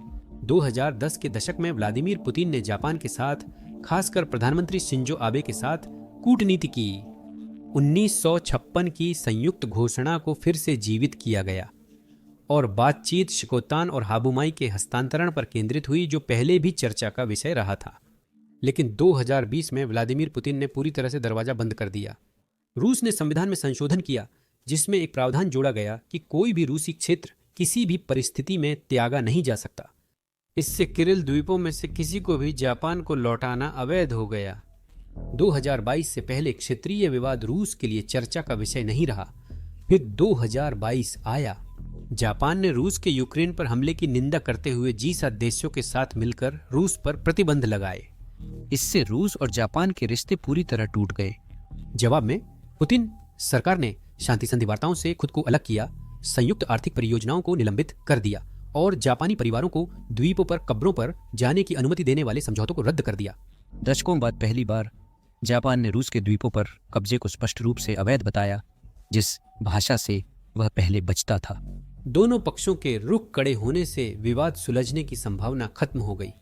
2010 के दशक में व्लादिमीर पुतिन ने जापान के साथ, खासकर प्रधानमंत्री शिंजो आबे के साथ कूटनीति की। 1956 की संयुक्त घोषणा को फिर से जीवित किया गया और बातचीत शिकोतान और हाबुमाई के हस्तांतरण पर केंद्रित हुई, जो पहले भी चर्चा का विषय रहा था। लेकिन 2020 में व्लादिमीर पुतिन ने पूरी तरह से दरवाजा बंद कर दिया। रूस ने संविधान में संशोधन किया जिसमें एक प्रावधान जोड़ा गया कि कोई भी रूसी क्षेत्र किसी भी परिस्थिति में त्यागा नहीं जा सकता। इससे किरिल द्वीपों में से किसी को भी जापान को लौटाना अवैध हो गया। 2022 से पहले क्षेत्रीय विवाद रूस के लिए चर्चा का विषय नहीं रहा। फिर 2022 आया। जापान ने रूस के यूक्रेन पर हमले की निंदा करते हुए G7 देशों के साथ मिलकर रूस पर प्रतिबंध लगाए। इससे रूस और जापान के रिश्ते पूरी तरह टूट गए। जवाब में पुतिन सरकार ने शांति संधि वार्ताओं से खुद को अलग किया, संयुक्त आर्थिक परियोजनाओं को निलंबित कर दिया और जापानी परिवारों को द्वीपों पर कब्रों पर जाने की अनुमति देने वाले समझौतों को रद्द कर दिया। दशकों बाद पहली बार जापान ने रूस के द्वीपों पर कब्जे को स्पष्ट रूप से अवैध बताया, जिस भाषा से वह पहले बचता था। दोनों पक्षों के रुख कड़े होने से विवाद सुलझने की संभावना खत्म हो गई।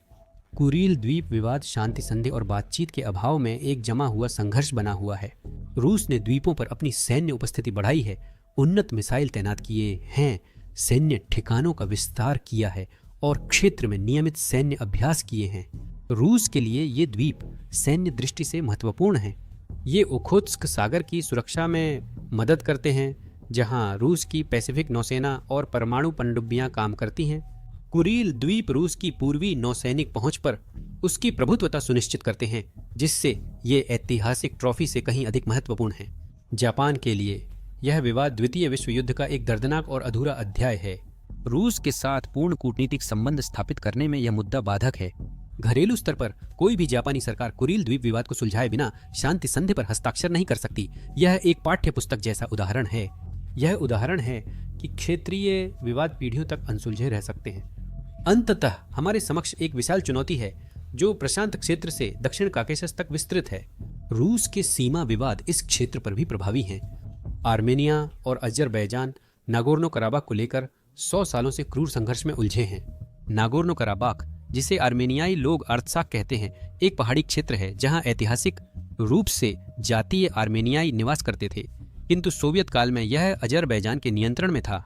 कुरील द्वीप विवाद शांति संधि और बातचीत के अभाव में एक जमा हुआ संघर्ष बना हुआ है। रूस ने द्वीपों पर अपनी सैन्य उपस्थिति बढ़ाई है, उन्नत मिसाइल तैनात किए हैं, सैन्य ठिकानों का विस्तार किया है और क्षेत्र में नियमित सैन्य अभ्यास किए हैं। रूस के लिए ये द्वीप सैन्य दृष्टि से महत्वपूर्ण हैं। ये ओखोत्स्क सागर की सुरक्षा में मदद करते हैं, जहां रूस की पैसिफिक नौसेना और परमाणु पनडुब्बियां काम करती हैं। कुरील द्वीप रूस की पूर्वी नौसैनिक पहुंच पर उसकी प्रभुत्वता सुनिश्चित करते हैं, जिससे ये ऐतिहासिक ट्रॉफी से कहीं अधिक महत्वपूर्ण है। जापान के लिए यह विवाद द्वितीय विश्व युद्ध का एक दर्दनाक और अधूरा अध्याय है। रूस के साथ पूर्ण कूटनीतिक संबंध स्थापित करने में यह मुद्दा बाधक है। घरेलू स्तर पर कोई भी जापानी सरकार कुरील द्वीप विवाद को सुलझाए बिना शांति संधि पर हस्ताक्षर नहीं कर सकती। यह एक पाठ्य पुस्तक जैसा उदाहरण है। यह उदाहरण है कि क्षेत्रीय विवाद पीढ़ियों तक अनसुलझे रह सकते हैं। अंततः हमारे समक्ष एक विशाल चुनौती है जो प्रशांत क्षेत्र से दक्षिण काकेशस तक विस्तृत है। रूस के सीमा विवाद इस क्षेत्र पर भी प्रभावी हैं। आर्मेनिया और अजरबैजान नागोर्नो कराबाख को लेकर 100 सालों से क्रूर संघर्ष में उलझे हैं। नागोर्नो कराबाख जिसे आर्मेनियाई लोग अर्त्साक कहते हैं, एक पहाड़ी क्षेत्र है जहां ऐतिहासिक रूप से जातीय आर्मेनियाई निवास करते थे, किंतु सोवियत काल में यह अजरबैजान के नियंत्रण में था।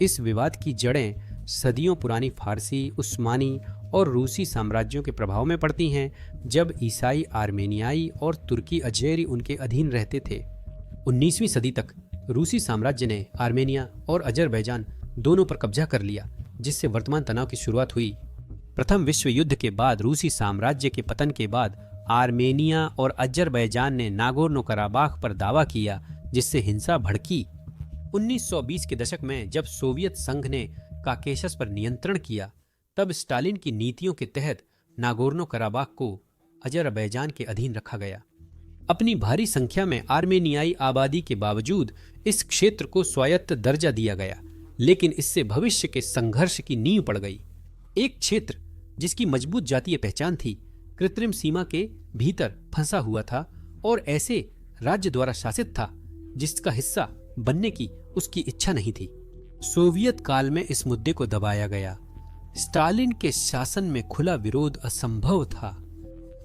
इस विवाद की जड़ें सदियों पुरानी फारसी, उस्मानी और रूसी साम्राज्यों के प्रभाव में पड़ती हैं, जब ईसाई आर्मेनियाई और तुर्की अजेरी उनके अधीन रहते थे। 19वीं सदी तक रूसी साम्राज्य ने आर्मेनिया और अजरबैजान दोनों पर कब्जा कर लिया, जिससे वर्तमान तनाव की शुरुआत हुई। प्रथम विश्व युद्ध के बाद रूसी साम्राज्य के पतन के बाद आर्मेनिया और अजरबैजान ने नागोर्नो कराबाख पर दावा किया, जिससे हिंसा भड़की। 1920 के दशक में जब सोवियत संघ ने काकेशस पर नियंत्रण किया, तब स्टालिन की नीतियों के तहत नागोर्नो कराबाख को अजरबैजान के अधीन रखा गया। अपनी भारी संख्या में आर्मेनियाई आबादी के बावजूद इस क्षेत्र को स्वायत्त दर्जा दिया गया, लेकिन इससे भविष्य के संघर्ष की नींव पड़ गई। एक क्षेत्र जिसकी मजबूत जातीय पहचान थी, कृत्रिम सीमा के भीतर फंसा हुआ था और ऐसे राज्य द्वारा शासित था जिसका हिस्सा बनने की उसकी इच्छा नहीं थी। सोवियत काल में इस मुद्दे को दबाया गया। स्टालिन के शासन में खुला विरोध असंभव था,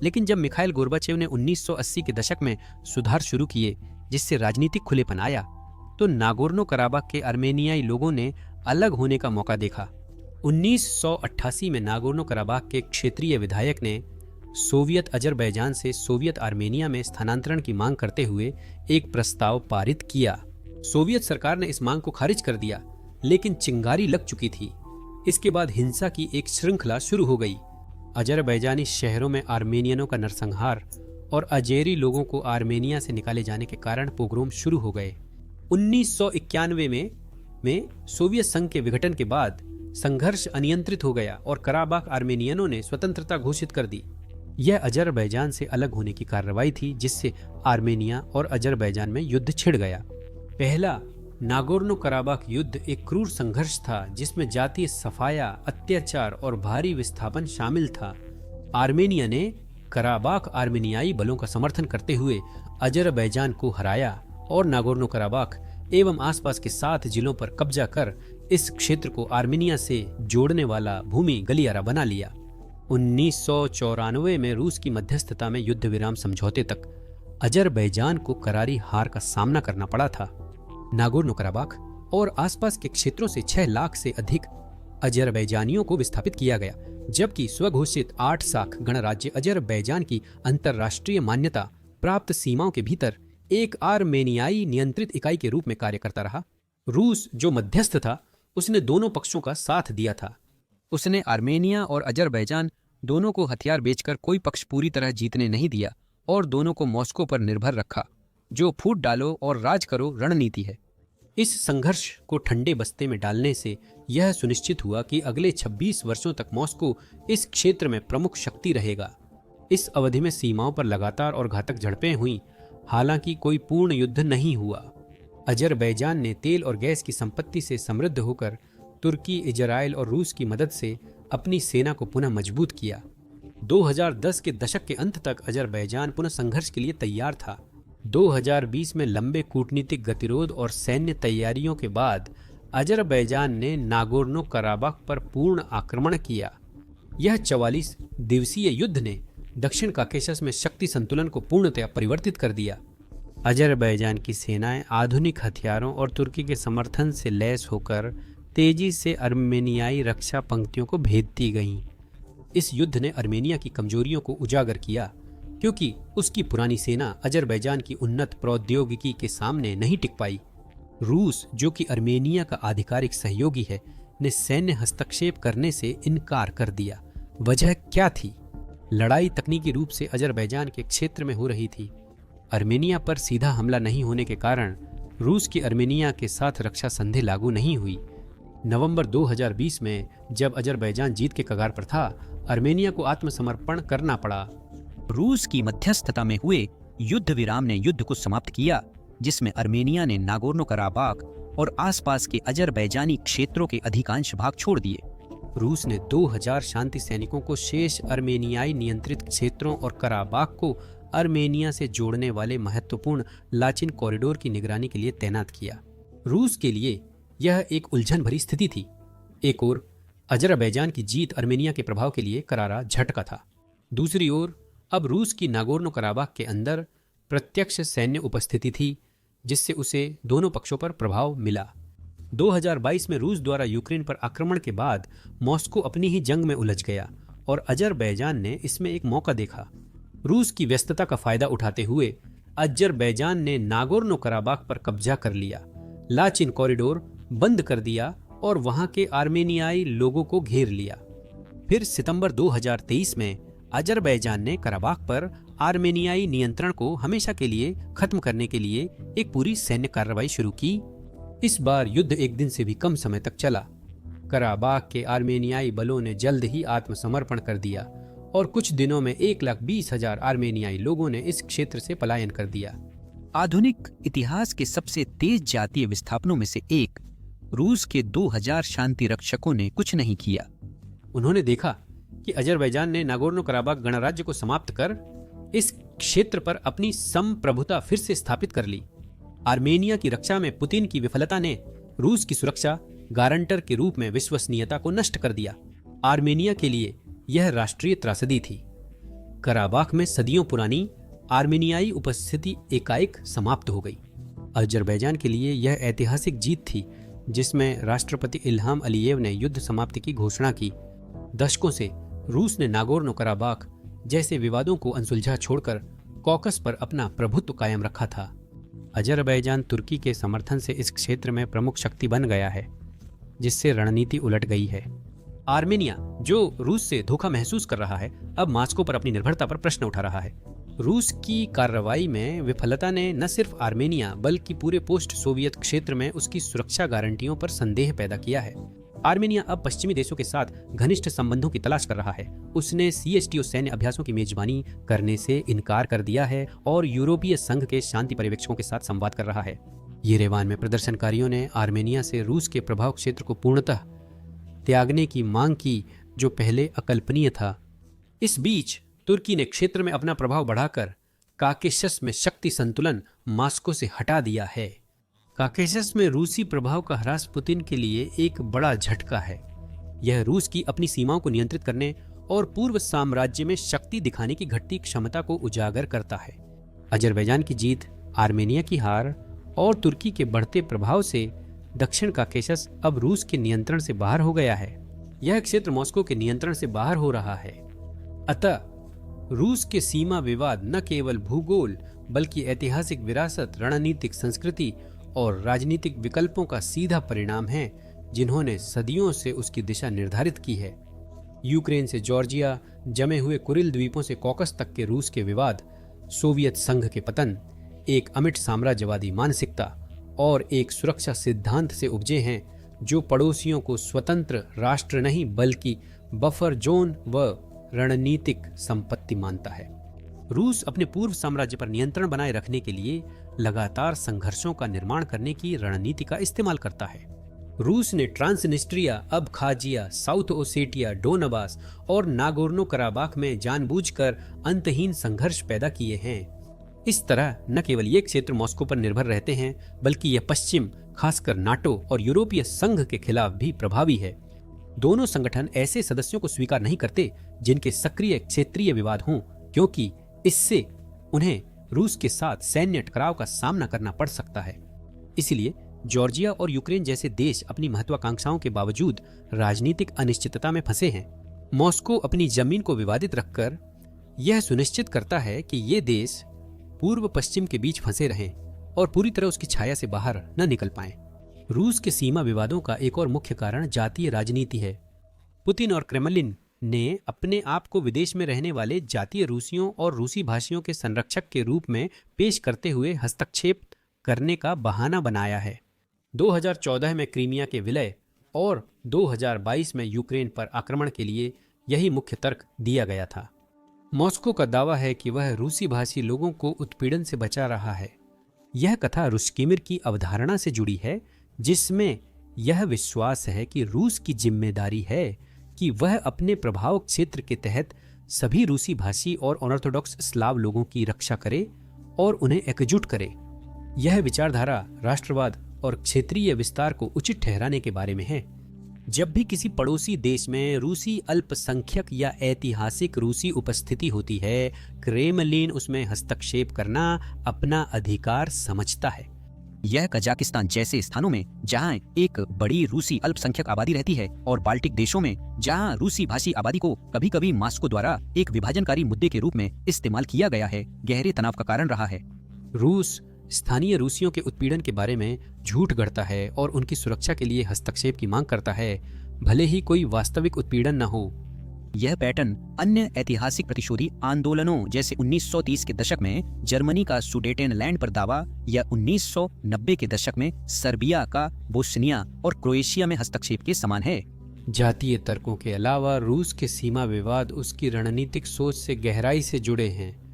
लेकिन जब मिखाइल गोर्बाचेव ने 1980 के दशक में सुधार शुरू किए, जिससे राजनीतिक खुलेपन आया, तो नागोर्नो कराबाख के आर्मेनियाई लोगों ने अलग होने का मौका देखा। 1988 में नागोर्नो कराबाख के क्षेत्रीय विधायक ने सोवियत अजरबैजान से सोवियत आर्मेनिया में स्थानांतरण की मांग करते हुए एक प्रस्ताव पारित किया। सोवियत सरकार ने इस मांग को खारिज कर दिया, लेकिन चिंगारी लग चुकी थी। इसके बाद हिंसा की एक श्रृंखला शुरू हो गई। अजरबैजानी शहरों में आर्मेनियनों का नरसंहार और अजेरी लोगों को आर्मेनिया से निकाले जाने के कारण पोग्रोम शुरू हो गए। 1991 में सोवियत संघ के विघटन के बाद संघर्ष अनियंत्रित हो गया और कराबाख आर्मेनियनों ने स्वतंत्रता घोषित कर दी। यह अजरबैजान से अलग होने की कार्रवाई थी, जिससे आर्मेनिया और अजरबैजान में युद्ध छिड़ गया। पहला नागोर्नो कराबाख युद्ध एक क्रूर संघर्ष था, जिसमें जातीय सफाया, अत्याचार और भारी विस्थापन शामिल था। आर्मेनिया ने कराबाख आर्मेनियाई बलों का समर्थन करते हुए अजरबैजान को हराया और नागोर्नो कराबाख एवं आसपास के 7 जिलों पर कब्जा कर इस क्षेत्र को आर्मेनिया से जोड़ने वाला भूमि गलियारा बना लिया। 1994 में रूस की मध्यस्थता में युद्ध विराम समझौते तक अजरबैजान को करारी हार का सामना करना पड़ा था। नागोर्नो कराबाख और आसपास के क्षेत्रों से 6 लाख से अधिक अजरबैजानियों को विस्थापित किया गया, जबकि स्वघोषित 8 साख गणराज्य अजरबैजान की अंतर्राष्ट्रीय मान्यता प्राप्त सीमाओं के भीतर एक आर्मेनियाई नियंत्रित इकाई के रूप में कार्य करता रहा। रूस, जो मध्यस्थ था, उसने दोनों पक्षों का साथ दिया था। उसने आर्मेनिया और अजरबैजान दोनों को हथियार बेचकर कोई पक्ष पूरी तरह जीतने नहीं दिया और दोनों को मॉस्को पर निर्भर रखा, जो फूट डालो और राज करो रणनीति है। इस संघर्ष को ठंडे बस्ते में डालने से यह सुनिश्चित हुआ कि अगले 26 वर्षों तक मॉस्को इस क्षेत्र में प्रमुख शक्ति रहेगा। इस अवधि में सीमाओं पर लगातार और घातक झड़पें हुईं, हालांकि कोई पूर्ण युद्ध नहीं हुआ। अजरबैजान ने तेल और गैस की संपत्ति से समृद्ध होकर तुर्की, इजराइल और रूस की मदद से अपनी सेना को पुनः मजबूत किया। 2010 के दशक के अंत तक अजरबैजान पुनः संघर्ष के लिए तैयार था। 2020 में लंबे कूटनीतिक गतिरोध और सैन्य तैयारियों के बाद अजरबैजान ने नागोर्नो कराबाख पर पूर्ण आक्रमण किया। यह 44 दिवसीय युद्ध ने दक्षिण काकेशस में शक्ति संतुलन को पूर्णतया परिवर्तित कर दिया। अजरबैजान की सेनाएं आधुनिक हथियारों और तुर्की के समर्थन से लैस होकर तेजी से आर्मेनियाई रक्षा पंक्तियों को भेदती गईं। इस युद्ध ने आर्मेनिया की कमजोरियों को उजागर किया, क्योंकि उसकी पुरानी सेना अजरबैजान की उन्नत प्रौद्योगिकी के सामने नहीं टिक पाई। रूस, जो कि आर्मेनिया का आधिकारिक सहयोगी है, ने सैन्य हस्तक्षेप करने से इनकार कर दिया। वजह क्या थी? लड़ाई तकनीकी रूप से अजरबैजान के क्षेत्र में हो रही थी। आर्मेनिया पर सीधा हमला नहीं होने के कारण रूस की आर्मेनिया के साथ रक्षा संधि लागू नहीं हुई। नवंबर 2020 में जब अजरबैजान जीत के कगार पर था, आर्मेनिया को आत्मसमर्पण करना पड़ा। रूस की मध्यस्थता में हुए युद्ध विराम ने युद्ध को समाप्त किया, जिसमें आर्मेनिया ने नागोर्नो कराबाख और आसपास के अजरबैजानी क्षेत्रों के अधिकांश भाग छोड़ दिए। रूस ने 2000 शांति सैनिकों को शेष आर्मेनियाई नियंत्रित क्षेत्रों और कराबाख को आर्मेनिया से जोड़ने वाले महत्वपूर्ण लाचिन कॉरिडोर की निगरानी के लिए तैनात किया। रूस के लिए यह एक उलझन भरी स्थिति थी। एक ओर अजरबैजान की जीत अर्मेनिया के प्रभाव के लिए करारा झटका था। दूसरी ओर अब रूस की नागोर्नो कराबाख के अंदर प्रत्यक्ष सैन्य उपस्थिति थी, जिससे उसे दोनों पक्षों पर प्रभाव मिला। 2022 में रूस द्वारा यूक्रेन पर आक्रमण के बाद मॉस्को अपनी ही जंग में उलझ गया और अजरबैजान ने इसमें एक मौका देखा। रूस की व्यस्तता का फायदा उठाते हुए अजरबैजान ने नागोर्नो कराबाख पर कब्जा कर लिया, लाचिन कॉरिडोर बंद कर दिया और वहां के आर्मेनियाई लोगों को घेर लिया। फिर सितंबर 2023 में अजरबैजान ने कराबाख पर आर्मेनियाई नियंत्रण को हमेशा के लिए खत्म करने के लिए एक पूरी सैन्य कार्रवाई शुरू की। इस बार युद्ध एक दिन से भी कम समय तक चला। कराबाख के आर्मेनियाई बलों ने जल्द ही आत्मसमर्पण कर दिया और कुछ दिनों में 1,20,000 आर्मेनियाई लोगों ने इस क्षेत्र से पलायन कर दिया। आधुनिक इतिहास के सबसे तेज जातीय विस्थापनों में से एक रूस के 2000 शांति रक्षकों ने कुछ नहीं किया। उन्होंने देखा कि अजरबैजान ने नागोर्नो कराबाख गणराज्य को समाप्त कर इस क्षेत्र पर अपनी संप्रभुता फिर से स्थापित कर ली। आर्मेनिया की रक्षा में पुतिन की विफलता ने रूस की सुरक्षा गारंटर के रूप में विश्वसनीयता को नष्ट कर दिया। आर्मेनिया के लिए यह राष्ट्रीय त्रासदी थी। कराबाख में सदियों पुरानी आर्मेनियाई उपस्थिति एकाएक समाप्त हो गई। अजरबैजान के लिए यह ऐतिहासिक जीत थी, जिसमें राष्ट्रपति इल्हाम अलीयेव ने युद्ध समाप्ति की घोषणा की। दशकों से रूस ने नागोर्नो कराबाख जैसे विवादों को अनसुलझा छोड़कर कॉकस पर अपना प्रभुत्व कायम रखा था। अजरबैजान तुर्की के समर्थन से इस क्षेत्र में प्रमुख शक्ति बन गया है, जिससे रणनीति उलट गई है। आर्मेनिया, जो रूस से धोखा महसूस कर रहा है, अब मॉस्को पर अपनी निर्भरता पर प्रश्न उठा रहा है। रूस की कार्रवाई में विफलता ने न सिर्फ आर्मेनिया बल्कि पूरे पोस्ट सोवियत क्षेत्र में उसकी सुरक्षा गारंटियों पर संदेह पैदा किया है। आर्मेनिया अब पश्चिमी देशों के साथ घनिष्ठ संबंधों की तलाश कर रहा है। उसने CSTO सैन्य अभ्यासों की मेजबानी करने से इनकार कर दिया है और यूरोपीय संघ के शांति पर्यवेक्षकों के साथ संवाद कर रहा है। येरेवान में प्रदर्शनकारियों ने आर्मेनिया से रूस के प्रभाव क्षेत्र को पूर्णतः त्यागने की मांग की, जो पहले अकल्पनीय था। इस बीच तुर्की ने क्षेत्र में अपना प्रभाव बढ़ाकर काकेशस में शक्ति संतुलन मॉस्को से हटा दिया है। काकेशस में रूसी प्रभाव का ह्रास पुतिन के लिए एक बड़ा झटका है। यह रूस की अपनी सीमाओं को नियंत्रित करने और पूर्व साम्राज्य में शक्ति दिखाने की घटती क्षमता को उजागर करता है। अजरबैजान की जीत, आर्मेनिया की हार और तुर्की के बढ़ते प्रभाव से दक्षिण काकेशस अब रूस के नियंत्रण से बाहर हो गया है। यह क्षेत्र मॉस्को के नियंत्रण से बाहर हो रहा है। अतः रूस के सीमा विवाद न केवल भूगोल बल्कि ऐतिहासिक विरासत, रणनीतिक संस्कृति और राजनीतिक विकल्पों का सीधा परिणाम है, जिन्होंने सदियों से उसकी दिशा निर्धारित की है। यूक्रेन से जॉर्जिया, जमे हुए कुरिल द्वीपों से कॉकस तक के रूस के विवाद, सोवियत संघ के पतन, एक अमिट साम्राज्यवादी मानसिकता और एक सुरक्षा सिद्धांत से उपजे हैं, जो पड़ोसियों को स्वतंत्र राष्ट्र नहीं बल्कि बफर जोन व रणनीतिक संपत्ति मानता है। रूस अपने पूर्व साम्राज्य पर नियंत्रण बनाए रखने के लिए लगातार संघर्षों का निर्माण करने की रणनीति का इस्तेमाल करता है। रूस ने Transnistria, Abkhazia, south Ossetia, Donbas और नागोर्नो कराबाख में जानबूझकर अंतहीन संघर्ष पैदा किए हैं। इस तरह न केवल ये क्षेत्र मॉस्को पर निर्भर रहते हैं, बल्कि यह पश्चिम, खासकर नाटो और यूरोपीय संघ के खिलाफ भी प्रभावी है। दोनों संगठन ऐसे सदस्यों को स्वीकार नहीं करते जिनके सक्रिय क्षेत्रीय विवाद हों, क्योंकि इससे उन्हें रूस के साथ सैन्य टकराव का सामना करना पड़ सकता है। इसलिए जॉर्जिया और यूक्रेन जैसे देश अपनी महत्वाकांक्षाओं के बावजूद राजनीतिक अनिश्चितता में फंसे हैं। मॉस्को अपनी जमीन को विवादित रखकर यह सुनिश्चित करता है कि ये देश पूर्व पश्चिम के बीच फंसे रहें और पूरी तरह उसकी छाया से बाहर न निकल पाएं। रूस के सीमा विवादों का एक और मुख्य कारण जातीय राजनीति है। पुतिन और क्रेमलिन ने अपने आप को विदेश में रहने वाले जातीय रूसियों और रूसी भाषियों के संरक्षक के रूप में पेश करते हुए हस्तक्षेप करने का बहाना बनाया है। 2014 में क्रीमिया के विलय और 2022 में यूक्रेन पर आक्रमण के लिए यही मुख्य तर्क दिया गया था। मॉस्को का दावा है कि वह रूसी भाषी लोगों को उत्पीड़न से बचा रहा है। यह कथा रुस्कीमिर की अवधारणा से जुड़ी है, जिसमें यह विश्वास है कि रूस की जिम्मेदारी है कि वह अपने प्रभाव क्षेत्र के तहत सभी रूसी भाषी और ऑर्थोडॉक्स स्लाव लोगों की रक्षा करे और उन्हें एकजुट करे। यह विचारधारा राष्ट्रवाद और क्षेत्रीय विस्तार को उचित ठहराने के बारे में है। जब भी किसी पड़ोसी देश में रूसी अल्पसंख्यक या ऐतिहासिक रूसी उपस्थिति होती है, क्रेमलिन उसमें हस्तक्षेप करना अपना अधिकार समझता है। यह कजाकिस्तान जैसे स्थानों में जहां एक बड़ी रूसी अल्पसंख्यक आबादी रहती है और बाल्टिक देशों में जहां रूसी भाषी आबादी को कभी कभी मॉस्को द्वारा एक विभाजनकारी मुद्दे के रूप में इस्तेमाल किया गया है, गहरे तनाव का कारण रहा है। रूस स्थानीय रूसियों के उत्पीड़न के बारे में झूठ गढ़ता है और उनकी सुरक्षा के लिए हस्तक्षेप की मांग करता है, भले ही कोई वास्तविक उत्पीड़न न हो। यह पैटर्न अन्य ऐतिहासिक प्रतिशोधी आंदोलनों जैसे 1930 के दशक में जर्मनी का सुडेटेनलैंड पर दावा या 1990 के दशक में सर्बिया का बोस्निया और क्रोएशिया में हस्तक्षेप के समान है। जातीय तर्कों के अलावा रूस के सीमा विवाद उसकी रणनीतिक सोच से गहराई से जुड़े हैं।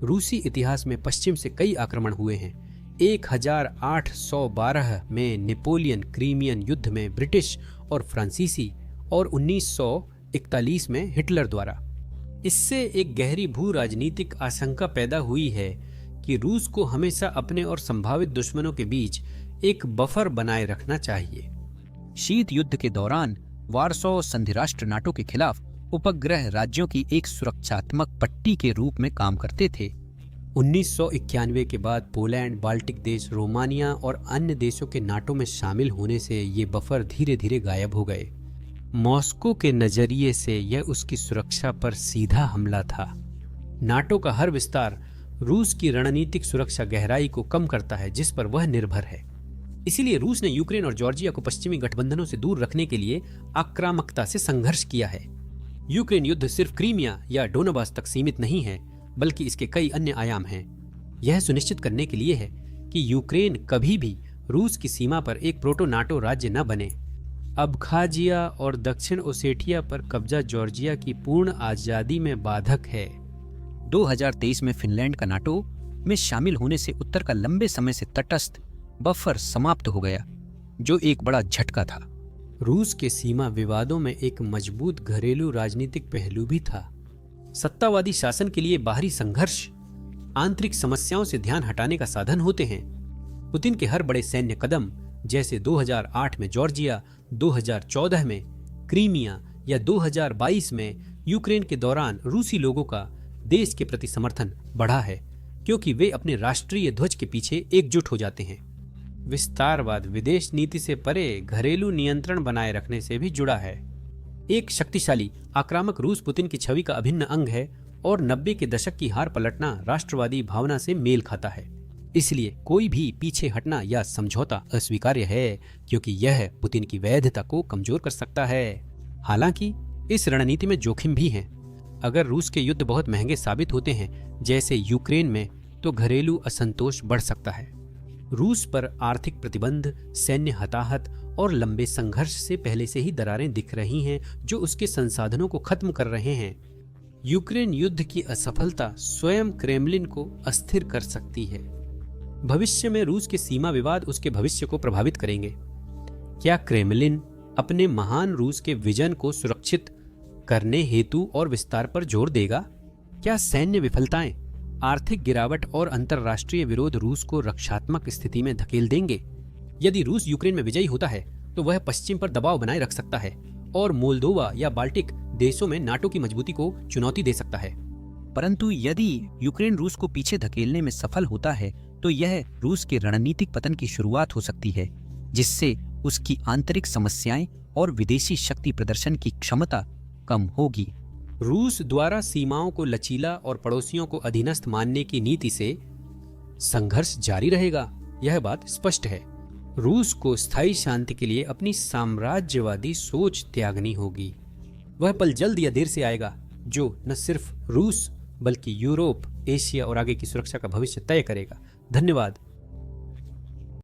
रूसी इतिहास में पश्चिम से कई आक्रमण हुए हैं। 1812 में नेपोलियन क्रीमियन युद्ध में ब्रिटिश और फ्रांसीसी और 1941 में हिटलर द्वारा। इससे एक गहरी भू राजनीतिक आशंका पैदा हुई है कि रूस को हमेशा अपने और संभावित दुश्मनों के बीच एक बफर बनाए रखना चाहिए। शीत युद्ध के दौरान वार्सो संधि राष्ट्र नाटो के खिलाफ उपग्रह राज्यों की एक सुरक्षात्मक पट्टी के रूप में काम करते थे। 1991 के बाद पोलैंड, बाल्टिक देश, रोमानिया और अन्य देशों के नाटो में शामिल होने से ये बफर धीरे धीरे गायब हो गए। मॉस्को के नजरिए से यह उसकी सुरक्षा पर सीधा हमला था। नाटो का हर विस्तार रूस की रणनीतिक सुरक्षा गहराई को कम करता है जिस पर वह निर्भर है। इसीलिए रूस ने यूक्रेन और जॉर्जिया को पश्चिमी गठबंधनों से दूर रखने के लिए आक्रामकता से संघर्ष किया है। यूक्रेन युद्ध सिर्फ क्रीमिया या डोनबास तक सीमित नहीं है, बल्कि इसके कई अन्य आयाम हैं। यह सुनिश्चित करने के लिए है कि यूक्रेन कभी भी रूस की सीमा पर एक प्रोटो नाटो राज्य न बने। अबखाजिया और दक्षिण ओसेटिया पर कब्जा जॉर्जिया की पूर्ण आजादी में बाधक है। 2023 में फिनलैंड का नाटो में शामिल होने से उत्तर का लंबे समय से तटस्थ बफर समाप्त हो गया, जो एक बड़ा झटका था। रूस के सीमा विवादों में एक मजबूत घरेलू राजनीतिक पहलू भी था। सत्तावादी शासन के लिए बाहरी संघर्ष आंतरिक समस्याओं से ध्यान हटाने का साधन होते हैं। पुतिन के हर बड़े सैन्य कदम, जैसे 2008 में जॉर्जिया, 2014 में क्रीमिया या 2022 में यूक्रेन के दौरान रूसी लोगों का देश के प्रति समर्थन बढ़ा है, क्योंकि वे अपने राष्ट्रीय ध्वज के पीछे एकजुट हो जाते हैं। विस्तारवाद विदेश नीति से परे घरेलू नियंत्रण बनाए रखने से भी जुड़ा है। एक शक्तिशाली आक्रामक रूस पुतिन की छवि का अभिन्न अंग है और 90 के दशक की हार पलटना राष्ट्रवादी भावना से मेल खाता है। इसलिए कोई भी पीछे हटना या समझौता अस्वीकार्य है, क्योंकि यह पुतिन की वैधता को कमजोर कर सकता है। हालांकि इस रणनीति में जोखिम भी हैं। अगर रूस के युद्ध बहुत महंगे साबित होते हैं, जैसे यूक्रेन में, तो घरेलू असंतोष बढ़ सकता है। रूस पर आर्थिक प्रतिबंध, सैन्य हताहत और लंबे संघर्ष से पहले से ही दरारें दिख रही हैं, जो उसके संसाधनों को खत्म कर रहे हैं। यूक्रेन युद्ध की असफलता स्वयं क्रेमलिन को अस्थिर कर सकती है। भविष्य में रूस के सीमा विवाद उसके भविष्य को प्रभावित करेंगे। क्या क्रेमलिन अपने महान रूस के विजन को सुरक्षित करने हेतु और विस्तार पर जोर देगा? क्या सैन्य विफलताएं, आर्थिक गिरावट और अंतर्राष्ट्रीय विरोध रूस को रक्षात्मक स्थिति में धकेल देंगे? यदि रूस यूक्रेन में विजयी होता है तो वह पश्चिम पर दबाव बनाए रख सकता है और मोल्दोवा या बाल्टिक देशों में नाटो की मजबूती को चुनौती दे सकता है। परंतु यदि यूक्रेन रूस को पीछे धकेलने में सफल होता है तो यह रूस के रणनीतिक पतन की शुरुआत हो सकती है, जिससे उसकी आंतरिक समस्याएं और विदेशी शक्ति प्रदर्शन की क्षमता कम होगी। रूस द्वारा सीमाओं को लचीला और पड़ोसियों को अधीनस्थ मानने की नीति से संघर्ष जारी रहेगा, यह बात स्पष्ट है। रूस को स्थायी शांति के लिए अपनी साम्राज्यवादी सोच त्यागनी होगी। वह पल जल्द या देर से आएगा जो न सिर्फ रूस बल्कि यूरोप, एशिया और आगे की सुरक्षा का भविष्य तय करेगा। धन्यवाद।